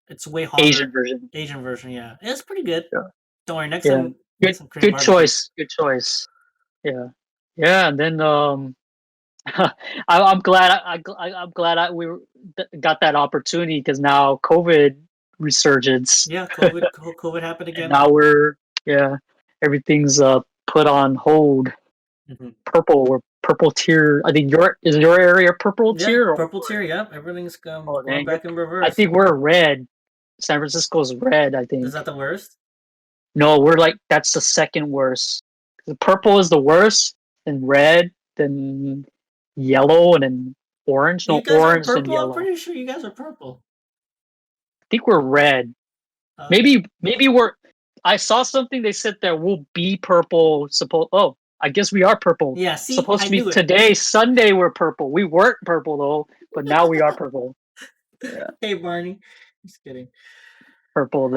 it's way Asian hotter. version. Asian version, yeah. It's pretty good. Yeah, Don't worry, next yeah. time get Good some Korean good barbecue. choice. Good choice. Yeah, yeah. And then I'm glad I'm glad got that opportunity because now COVID resurgence. Yeah, COVID happened And again. now yeah, everything's put on hold. Hmm. Purple tier. I think your area purple Yeah, tier or purple tier. Yep, everything's going dang it. back in I reverse. think we're red. San Francisco's red, I Is that think. the worst? No, we're like that's the second worst. The purple is the worst, then red, then yellow, and then orange. You No, guys are orange, then purple. I'm yellow. pretty sure you guys are purple. I think we're red. Okay. Maybe we're. I saw something. They said that we'll be purple. Oh, I guess we are purple. Yeah. See, Supposed I to be knew it. today, Sunday. We're purple. We weren't purple though, but now we are purple. Yeah, Hey, Barney. Just kidding. purple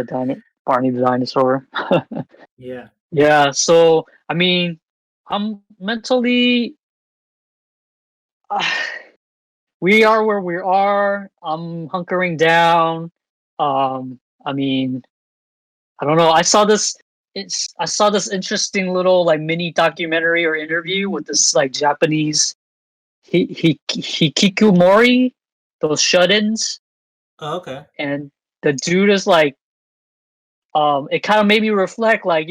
Barney the dinosaur. Yeah. Yeah. So I mean, I'm mentally. we are where we are. I'm hunkering down. I mean, I don't know. I saw this interesting little like mini documentary or interview with this like Japanese hikikomori, those shut-ins, Oh, okay. and the dude is like, it kind of made me reflect, like,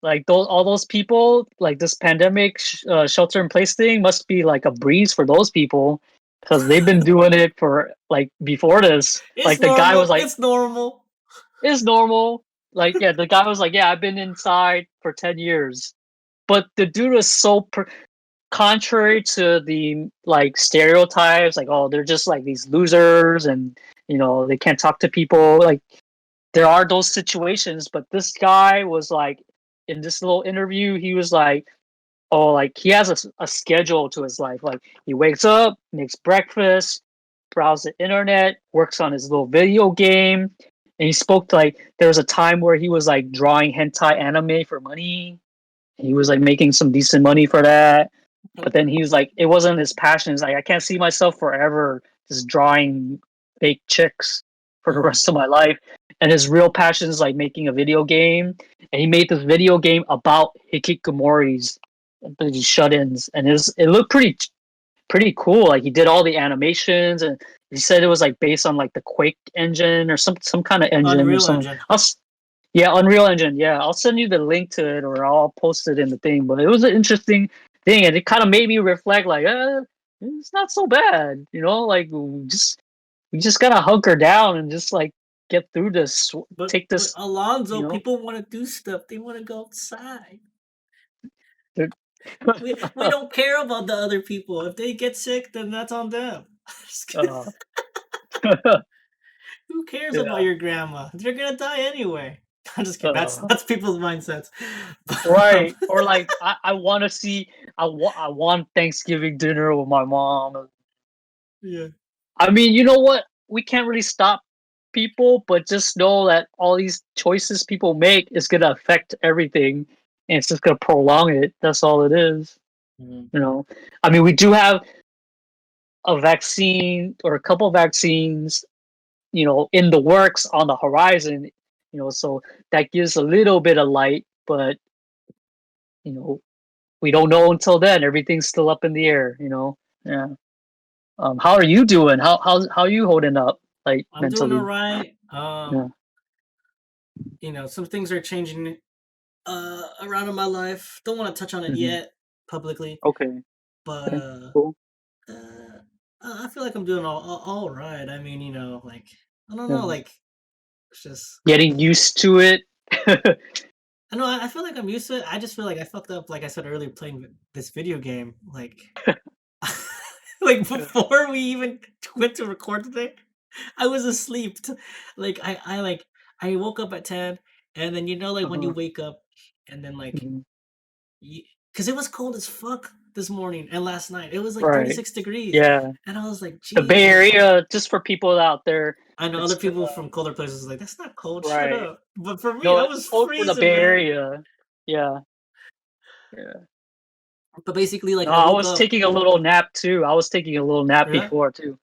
like those all those people, like this pandemic shelter in place thing must be like a breeze for those people because they've been doing it for like before this. It's Like the guy was normal. like, It's normal. it's normal. Like, yeah, the guy was like, yeah, I've been inside for 10 years, but the dude was so contrary to the like stereotypes, like, oh, they're just like these losers, and they can't talk to people. Like, there are those situations, but this guy was like, in this little interview, he was like, oh, like he has a schedule to his life. Like, he wakes up, makes breakfast, browses the internet, works on his little video game. And he spoke to, like, there was a time where he was like drawing hentai anime for money. He was like making some decent money for that. But then he was like, it wasn't his passion. He's like, I can't see myself forever just drawing fake chicks for the Hmm. rest of my life. And his real passion is like making a video game. And he made this video game about hikikomoris, these shut-ins, and it looked pretty cool. Like, he did all the animations, and he said it was like based on like the Quake engine or some kind of engine or Unreal something. Engine. Yeah, Unreal Engine. Yeah, I'll send you the link to it, or I'll post it in the thing. But it was an interesting thing, and it kind of made me reflect. Like, it's not so bad, Like, we just gotta hunker down and just like get through this. But Take this, Alonzo, you know. people want to do stuff. They want to go outside. there- We don't care about the other people. If they get sick, then that's on them. Just kidding. uh, Who cares about yeah. your grandma? They're gonna die anyway. I'm just kidding. That's Uh, that's people's mindsets. right. Or like, I want to see. I want Thanksgiving dinner with my mom. Yeah. I mean, you know what? We can't really stop people, but just know that all these choices people make is going to affect everything, and it's just going to prolong it. That's all it is. Mhm. I mean, we do have a vaccine or a couple of vaccines, in the works on the horizon, so that gives a little bit of light, but, you know, we don't know until then. Everything's still up in the air. Yeah. How are you doing? How are you holding up, like, I'm doing all mentally? right. Yeah. Some things are changing around in my life. Don't want to touch on it Hmm. yet publicly, Okay. but Okay. Cool. I feel like I'm doing all right. I mean, like I don't know, Yeah. like it's just Getting used to it. I know I feel like I'm used to it. I just feel like I fucked up, like I said earlier, playing this video game. Like, like Yeah. before we even went to record today, I was asleep. Like I woke up at 10, and then like when you Uh-huh. wake up, and then like Mhm. because it was cold as fuck this morning and last night. It was like Right. 36 degrees, Yeah. and I was like, The Bay Jesus. Area, just for people out there, I know other it's people from colder places like that's not cold. Shut right. up. But for me, No, I it's was cold for the freezing, Bay man. Area. Yeah. Yeah. But basically, like No, I I woke was up. taking a little nap too. I was taking a little nap Yeah, before too.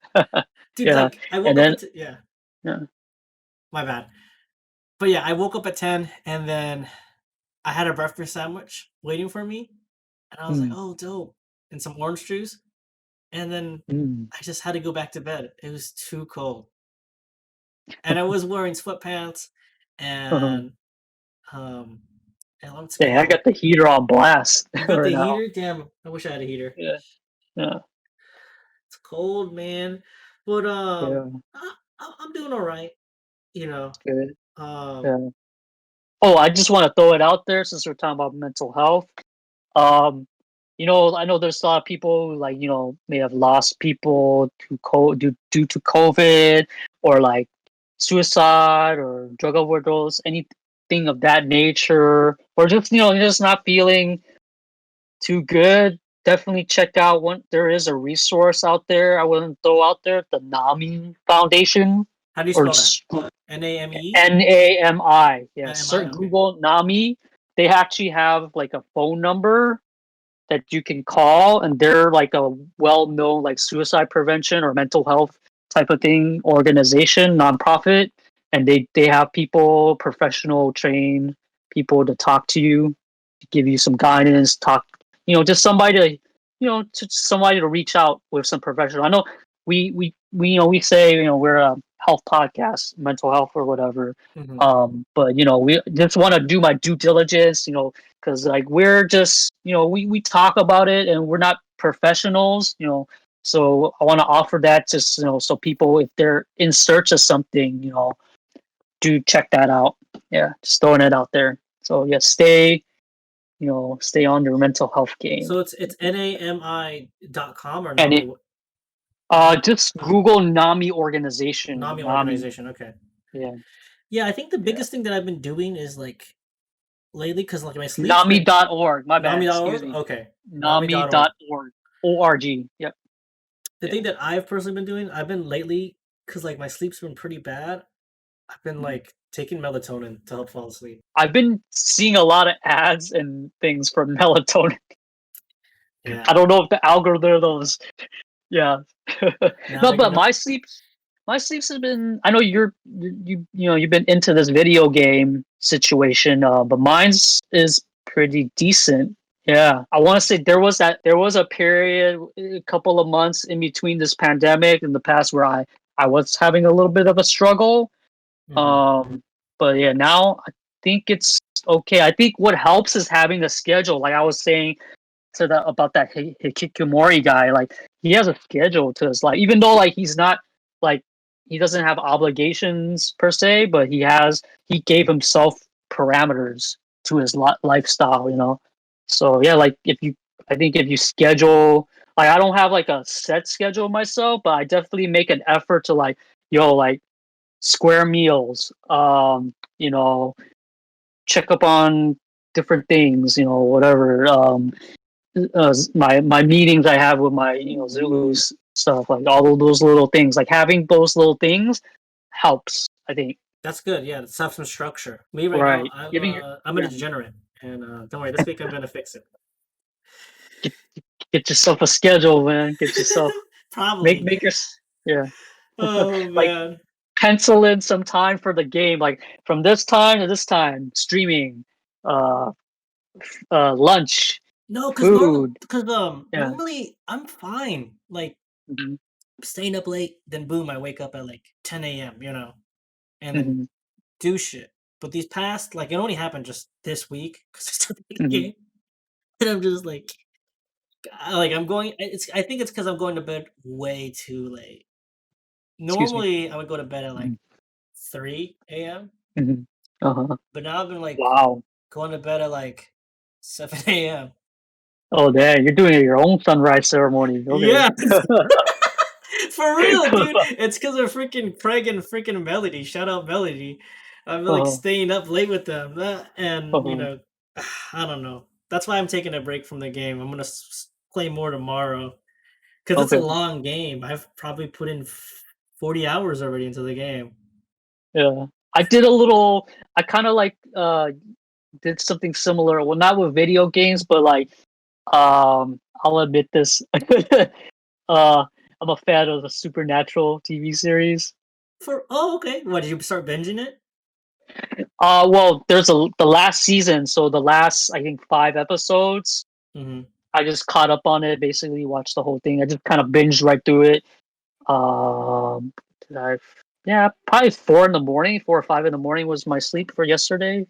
dude. Yeah. Like I And woke up then, at yeah. yeah. My bad. But yeah, I woke up at 10, and then I had a breakfast sandwich waiting for me, and I was like, Mm, "Oh, dope," and some orange juice, and then mm. I just had to go back to bed. It was too cold, and I was wearing sweatpants, Uh-huh. and um, and what's it Hey, I got called? the heater on blast You got right the now. heater? Damn, I wish I had a heater. Yeah. Yeah. It's cold, man. But Yeah. I'm doing all right. You know. Good. Um, Yeah. Oh, I just want to throw it out there since we're talking about mental health. Um, I know there's a lot of people who, like, may have lost people due to COVID, or like suicide or drug overdose, anything of that nature, or just just not feeling too good. Definitely check out one. There is a resource out there. I wouldn't throw out there, the NAMI Foundation, how do you or spell that? NAME? NAMI. Yeah, Am I search okay? Google NAMI. They actually have like a phone number that you can call, and they're like a well-known like suicide prevention or mental health type of thing organization, nonprofit, and they have people, professional trained people to talk to you, to give you some guidance, talk, just somebody to, somebody to reach out with some professional. I know we say, we're a health podcast, mental health or whatever. Mhm. But we just want to do my due diligence, because like we're just, we talk about it and we're not professionals, so I want to offer that just, so people, if they're in search of something, do check that out. Yeah, just throwing it out there. So yeah, stay on your mental health game. So it's nami.com or And Nami just Google NAMI organization. Nami NAMI. organization, okay. Yeah. Yeah, I think the Yeah. biggest thing that I've been doing is, like, lately, because like, my sleep's been NAMI.org. My bad. Excuse Nami.org? me. Okay, Nami.org. NAMI.org. ORG. Yep. The Yeah. thing that I've personally been doing, I've been lately, because like, my sleep's been pretty bad, I've been, Mhm. like, taking melatonin to help fall asleep. I've been seeing a lot of ads and things for melatonin. I Yeah. don't know if the algorithms. Yeah. Now No, they're but gonna my sleeps has been. I know you've been into this video game situation, but mine's is pretty decent. Yeah, I want to say there was a period, a couple of months in between this pandemic and the past where I was having a little bit of a struggle. Mhm. Um, but yeah, now I think it's okay. I think what helps is having a schedule. Like I was saying to that about that Hikikomori guy, like he has a schedule to his life, even though like he's not like he doesn't have obligations per se, but he gave himself parameters to his lifestyle, So yeah, like I think if you schedule, like I don't have like a set schedule myself, but I definitely make an effort to like, like square meals, check up on different things, whatever. My meetings I have with my Zulus stuff, like all of those little things, like having those little things helps, I think. That's good, yeah, let's have some structure. Me right now, Right, giving your I'm a yeah, degenerate, and, don't worry, this week I'm gonna fix it. get, get yourself a schedule, man. Get yourself make Probably. make your yeah. Oh, Like man. pencil in some time for the game, like from this time to this time, streaming, uh, lunch, No, food. Yeah. normally I'm fine, like, Hmm. staying up late, then boom, I wake up at, like, 10 AM, and then Hmm. do shit. But these past like, it only happened just this week because I started the Hmm. game, and I'm just like, I'm going I think it's because 'cause I'm going to bed way too late. Excuse me. Normally, I would go to bed at, Hmm. like, 3 AM, Hmm. Uh-huh. but now I've been, like, Wow. going to bed at, like, 7 AM. Oh, damn, you're doing your own sunrise ceremony. Okay. Yeah. For real, dude. It's because of freaking Craig and freaking Melody. Shout out Melody. I'm like Uh-huh. staying up late with them. And Uh-huh. I don't know. That's why I'm taking a break from the game. I'm gonna play more tomorrow because it's a Okay. long game. I've probably put in 40 hours already into the game. Yeah. I did a little I kinda like did something similar. Well, not with video games, but like I'll admit this. I'm a fan of the Supernatural TV series. Okay. What did you start binging it? Well, the last season, so the last I think 5 episodes. Hmm. I just caught up on it, basically watched the whole thing. I just kind of binged right through it. Um, did I? Yeah, probably 4 in the morning, 4 or 5 in the morning was my sleep for yesterday.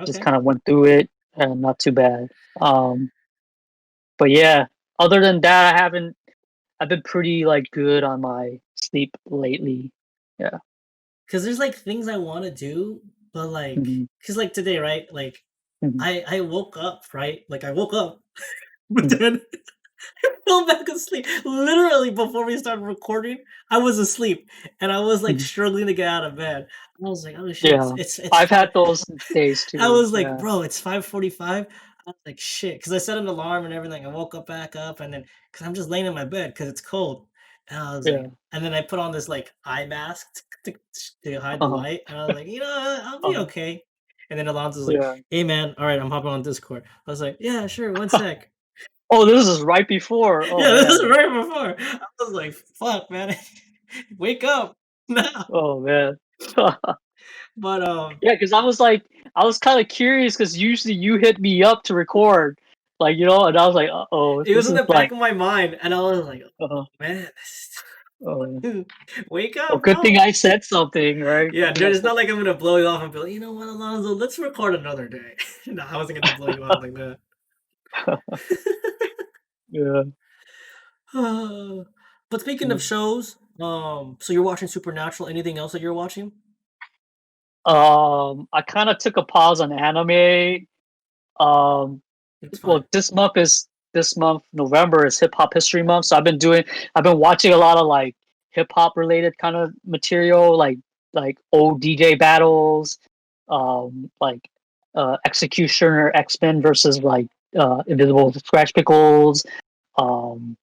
Just Okay. kind of went through it, and not too bad. Um, but yeah, other than that, I haven't. I've been pretty like good on my sleep lately. Yeah. Because there's like things I want to do, but Hmm. because like today, right? Like Hmm. I woke up, right? Like I woke up, but Hmm. then fell back asleep. Literally before we started recording, I was asleep and I was like Hmm. struggling to get out of bed. I was like, oh shit, Yeah, it's I've five. had those days I too. was like, Yeah. bro, it's 5:45. I was like, shit, because I set an alarm and everything. I woke up back up and then because I'm just laying in my bed because it's cold. And I was Yeah. like, and then I put on this like eye mask to hide the Uh-huh. light. And I was like, I'll be Uh-huh. okay. And then Alonso's like, Yeah. hey man, all right, I'm hopping on Discord. I was like, yeah, sure, one sec. Oh, this is right before. Oh Yeah, this is man. right before. I was like, "Fuck, man, wake up now." Oh man. But, Yeah, because I was kind of curious because usually you hit me up to record, like and I was like, oh, it was this in is the back like, of my mind, and I was like, uh, "Oh, man, oh, wake well, up, good thing no." I said something, right? Yeah, Good thing dude, I it's said not like I'm gonna blow you off and be like, "You know what, Alonzo, let's record another day." No, I wasn't gonna blow you off like that. something. Yeah. But speaking of Mm. shows, so you're watching Supernatural, anything else that you're watching? I kind of took a pause on anime. Um, It's fine. well, this month November is Hip Hop History Month, so I've been watching a lot of like hip hop related kind of material, like old DJ battles, like Executioner X Men versus like Invisible Scratch Pickles, um,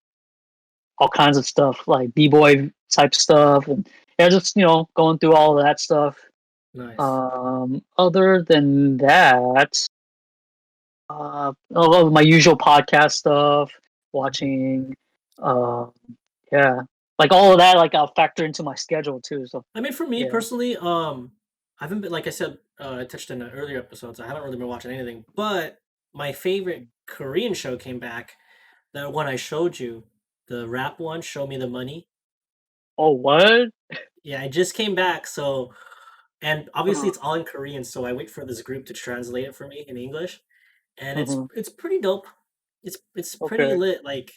all kinds of stuff like B boy type stuff, and yeah, just going through all of that stuff. Nice. Other than that, my usual podcast stuff, watching, um, yeah, like all of that, like I'll factor into my schedule too. So I mean, for me yeah. personally, I haven't been like I said, I touched in the earlier episodes. I haven't really been watching anything, but my favorite Korean show came back. That one I showed you, the rap one, "Show Me the Money." Oh, what? Yeah, it just came back. So, and obviously Uh, it's all in Korean. So I wait for this group to translate it for me in English, and mhm. it's pretty dope. It's pretty Okay. lit. Like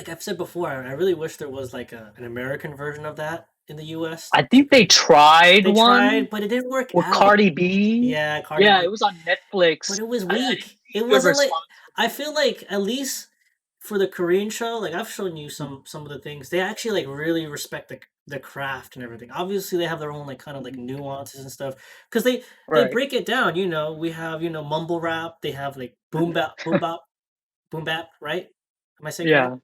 I've said before, I really wish there was like an American version of that in the US I to think they kind of tried they one tried, but it didn't work with out. Cardi B. Yeah, Cardi Yeah, it B, was on but Netflix. it was I didn't weak. see It a good wasn't like response. I feel like at least for the Korean show, like I've shown you Mhm, some of the things. They actually like really respect the craft and everything. Obviously, they have their own like kind of like mhm. nuances and stuff because they Right. break it down. We have mumble rap. They have like boom bap. Right? Am I saying it right? Yeah.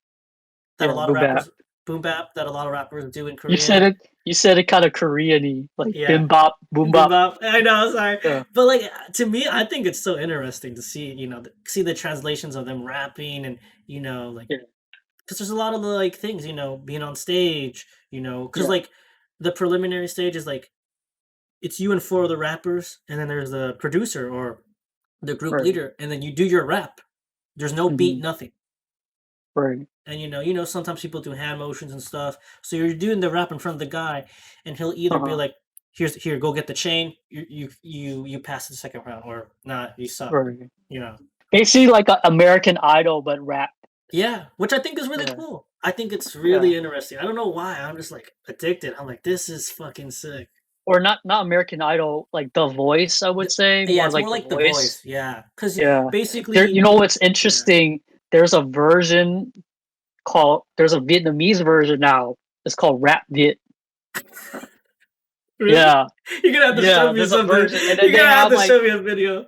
That a Yeah. lot of Boom bap. rappers boom bap that a lot of rappers do in You said Korean. it. You said it kind of Korean-y, like Yeah. bim bop, boom Boom bop. bap. I know, sorry. Yeah. But like to me, I think it's so interesting to see, see the translations of them rapping and like Yeah. because there's a lot of like things, being on stage, because Yeah. like the preliminary stage is like it's you and four of the rappers, and then there's the producer or the group Right. leader, and then you do your rap. There's no beat, Mhm. nothing. Right. And sometimes people do hand motions and stuff. So you're doing the rap in front of the guy, and he'll either be Uh-huh. like, here, go get the chain. You pass the second round, or nah, you suck. Right. You know. Basically like a American Idol, but rap. Yeah, which I think is really Yeah. cool. I think it's Yeah. really interesting. I don't know why. I'm just like addicted. I'm like, this is fucking sick. Or not American Idol, like The Voice, I would say, Yeah, more it's more like The like The Voice. Voice. Yeah, because Yeah. There, basically, what's yeah. interesting, there's a version there's a Vietnamese version now. It's called Rap Viet. Really? Yeah. You're gonna have to show Yeah, me there's a something. version and then You're they gonna have have to like show me a video.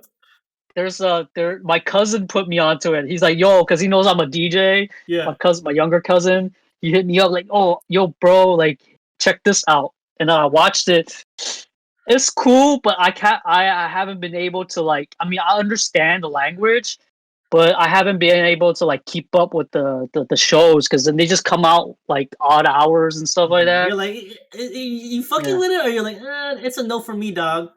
my cousin put me onto it. He's like, "Yo," cuz he knows I'm a DJ. Yeah. My younger cousin, he hit me up like, "Oh, yo bro, like check this out." And then I watched it. It's cool, but I haven't been able to like I mean, I understand the language, but I haven't been able to like keep up with the shows because then they just come out like odd hours and stuff like You're that. like, you fucking Yeah. with it, or you're like, it's a no for me, dog.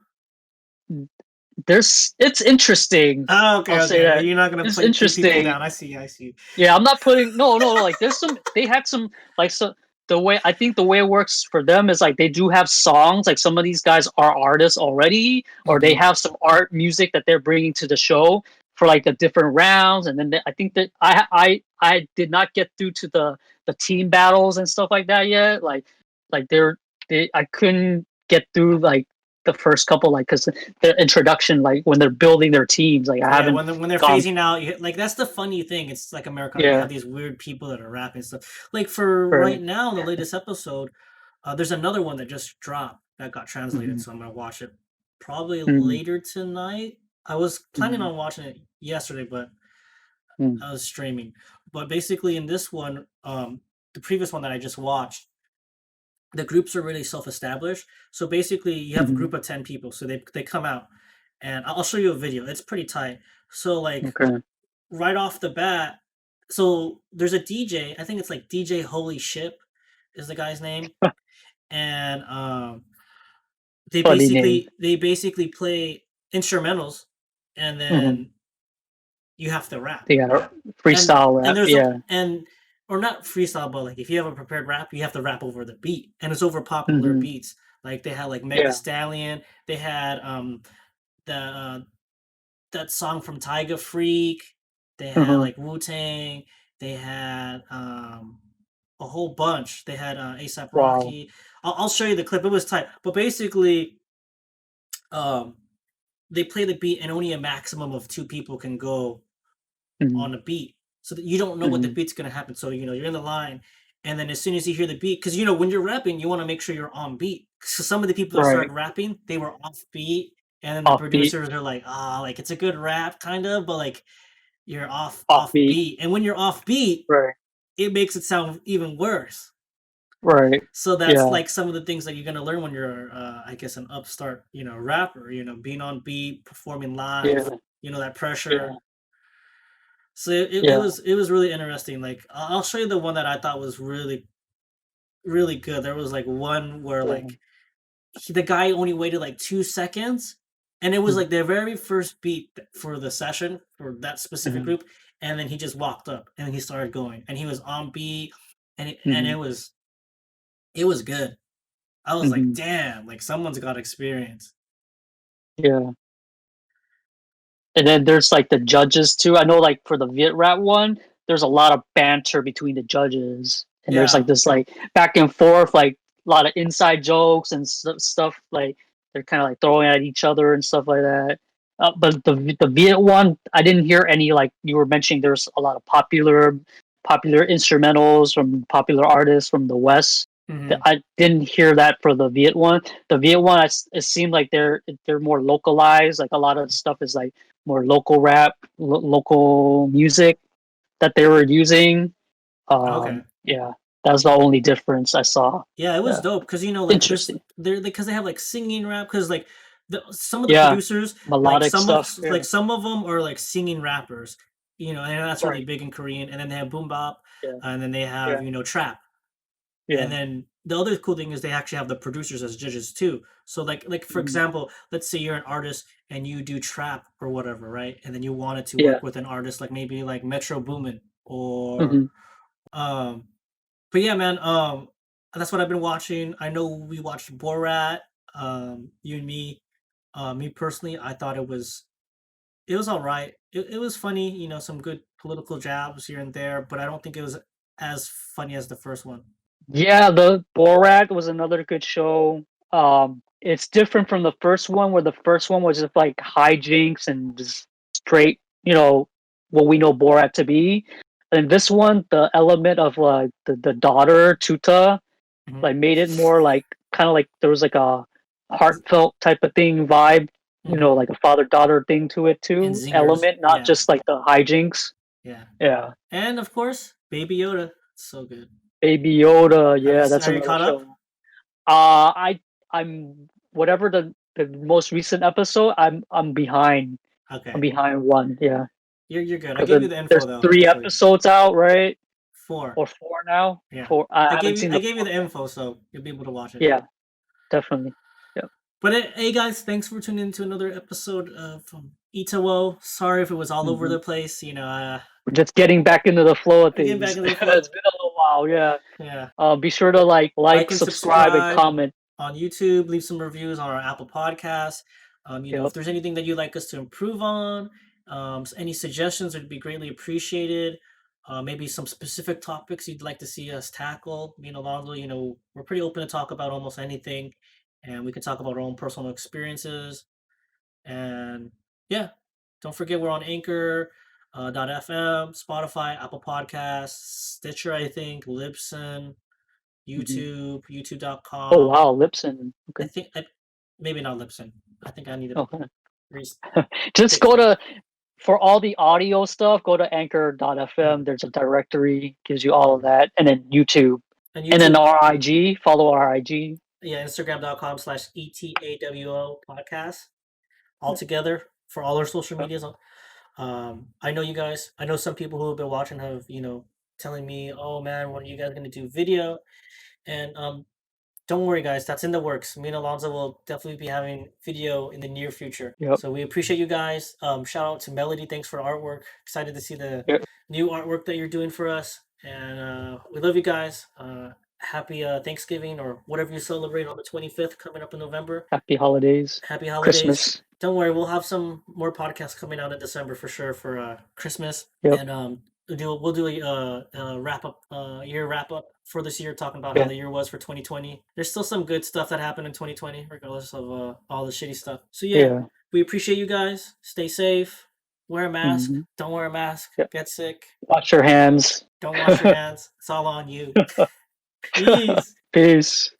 It's interesting. Oh, I'll okay, say okay. that. You're not gonna It's put people interesting. down. I see, I see. Yeah, I'm not putting no, like there's some they had some like so the way I think the way it works for them is like they do have songs, like some of these guys are artists already, or they Mhm. have some art music that they're bringing to the show for like the different rounds, and then I think that I did not get through to the team battles and stuff like that yet. Like I couldn't get through like the first couple like because the introduction like when they're building their teams like I Yeah, haven't when they're gone. phasing out, like that's the funny thing. It's like America. You Yeah. have these weird people that are rapping stuff. Like for right Right. now, the latest episode, there's another one that just dropped that got translated. Mhm. So I'm gonna watch it probably Mhm. later tonight. I was planning Mhm. on watching it yesterday, but Mm. I was streaming. But basically, in this one, the previous one that I just watched, the groups are really self-established. So basically, you have a Mhm. group of 10 people. So they come out, and I'll show you a video. It's pretty tight. So like Okay. right off the bat, so there's a DJ. I think it's like DJ Holy Ship is the guy's name, and they Funny name. basically they basically play instrumentals, and Hmm. then you have to rap. They got a And freestyle and rap. there's a Yeah. and or not freestyle, but like if you have a prepared rap, you have to rap over the beat, and it's over popular Hmm. beats. Like they had like Mega Yeah. Stallion, they had the that song from Tyga Freak, they had Hmm. like Wu Tang, they had a whole bunch. They had ASAP Wow. Rocky. I'll show you the clip. It was tight, but basically, um, they play the beat, and only a maximum of two people can go Hmm. on a beat, so that you don't know what the Hmm. beat's gonna happen. So you're in the line, and then as soon as you hear the beat, because when you're rapping, you want to make sure you're on beat. So some of the people that Right. started rapping, they were off beat, and then the Offbeat. producers are like, ah, like it's a good rap, kind of, but like you're off Offbeat. beat, and when you're off beat, Right. it makes it sound even worse. Right. So that's Yeah. like some of the things that you're gonna learn when you're, I guess, an upstart, rapper. Being on beat, performing live. Yeah. That Yeah. pressure. So it Yeah. was it was really interesting. Like I'll show you the one that I thought was really really good. There was like one where Yeah. like the guy only waited like 2 seconds, and it was Mhm. like their very first beat for the session for that specific Mhm. group, and then he just walked up and he started going, and he was on beat, and Mhm. it was good. I was like, Mhm. damn, like someone's got experience. Yeah. And then there's like the judges too. I know like for the Viet Rat one, there's a lot of banter between the judges, and there's like Yeah. this like back and forth, like a lot of inside jokes and stuff. Like they're kind of like throwing at each other and stuff like that. But the Viet one, I didn't hear any like you were mentioning. There's a lot of popular instrumentals from popular artists from the West. Hmm. I didn't hear that for the Viet one. The Viet one, it seemed like they're more localized. Like a lot of stuff is like more local rap, local music that they were using. Okay. Yeah, that's the only difference I saw. Yeah, it was Yeah, dope because like there's interesting. there because they have like singing rap because like some of the Yeah, producers like melodic stuff. Yeah, some of them are like singing rappers, and that's really right. big in Korean. And then they have boom bop, Yeah, and then they have yeah, trap. And yeah. then the other cool thing is they actually have the producers as judges too. So like for Mhm. example, let's say you're an artist and you do trap or whatever, right? And then you wanted to Yeah. work with an artist like maybe like Metro Boomin or Hmm. um but yeah, man, that's what I've been watching. I know we watched Borat, you and me. Me personally, I thought it was all right. It was funny, some good political jabs here and there, but I don't think it was as funny as the first one. Yeah, the Borat was another good show. It's different from the first one, where the first one was just like hijinks and just straight, what we know Borat to be. And this one, the element of like the daughter Tuta, Mhm. like made it more like kind of like there was like a heartfelt type of thing vibe, Mhm. like a father daughter thing to it And too. zingers, Element, not yeah, just like the hijinks. yeah, Yeah, and of course, Baby Yoda, so good. Baby Yoda. Have you Yeah, that's are you another caught up? show. I'm whatever the most recent episode. I'm behind. I'm Okay, behind one. Yeah, you're good. I because gave you the there's info though, three so episodes out, right? four. Or four now. Yeah, Four. I I haven't gave you seen I the gave you fourth the one. info, so you'll be able to watch it. Yeah, definitely. Yeah, But hey, guys, thanks for tuning into another episode of Etawo. Sorry if it was all over hmm the place. we're just getting back into the flow of Getting back things. into the flow. It's been a little while. Yeah. Yeah, Be sure to like, like and subscribe, and subscribe comment. on YouTube. Leave some reviews on our Apple Podcasts. If Yep. there's anything that you'd like us to improve on, any suggestions would be greatly appreciated. Maybe some specific topics you'd like to see us tackle. Me and Alonso, we're pretty open to talk about almost anything, and we can talk about our own personal experiences. And yeah, don't forget we're on Anchor. .fm, Spotify, Apple Podcasts, Stitcher, I think, Libsyn, Hmm. YouTube, Oh YouTube.com. wow, Lipson. I Okay. think maybe not Libsyn. I think I need to Okay. re- Just fix go that. to for all the audio stuff, go to anchor.fm. Mhm. There's a directory, gives you all of that, and then YouTube. And And then YouTube, our IG, follow our IG. yeah, Instagram.com/ETAWO podcast all together for all our social medias. I know you guys. I know some people who have been watching have telling me, "Oh man, when are you guys gonna do video?" And don't worry, guys. That's in the works. Me and Alonzo will definitely be having video in the near future. Yep. So we appreciate you guys. Shout out to Melody. Thanks for the artwork. Excited to see the Yep. new artwork that you're doing for us. And we love you guys. Happy Thanksgiving or whatever you celebrate on the 25th coming up in November. Happy holidays. Happy holidays. Christmas. Don't worry, we'll have some more podcasts coming out in December for sure for Christmas. Yep. And we'll do a wrap up year wrap up for this year, talking about how Yeah. the year was for 2020. There's still some good stuff that happened in 2020, regardless of all the shitty stuff. So yeah, Yeah. we appreciate you guys. Stay safe. Wear a mask. Hmm. Don't wear a mask. Yep. Get sick. Wash your hands. Don't wash your hands. It's all on you. Peace. Peace.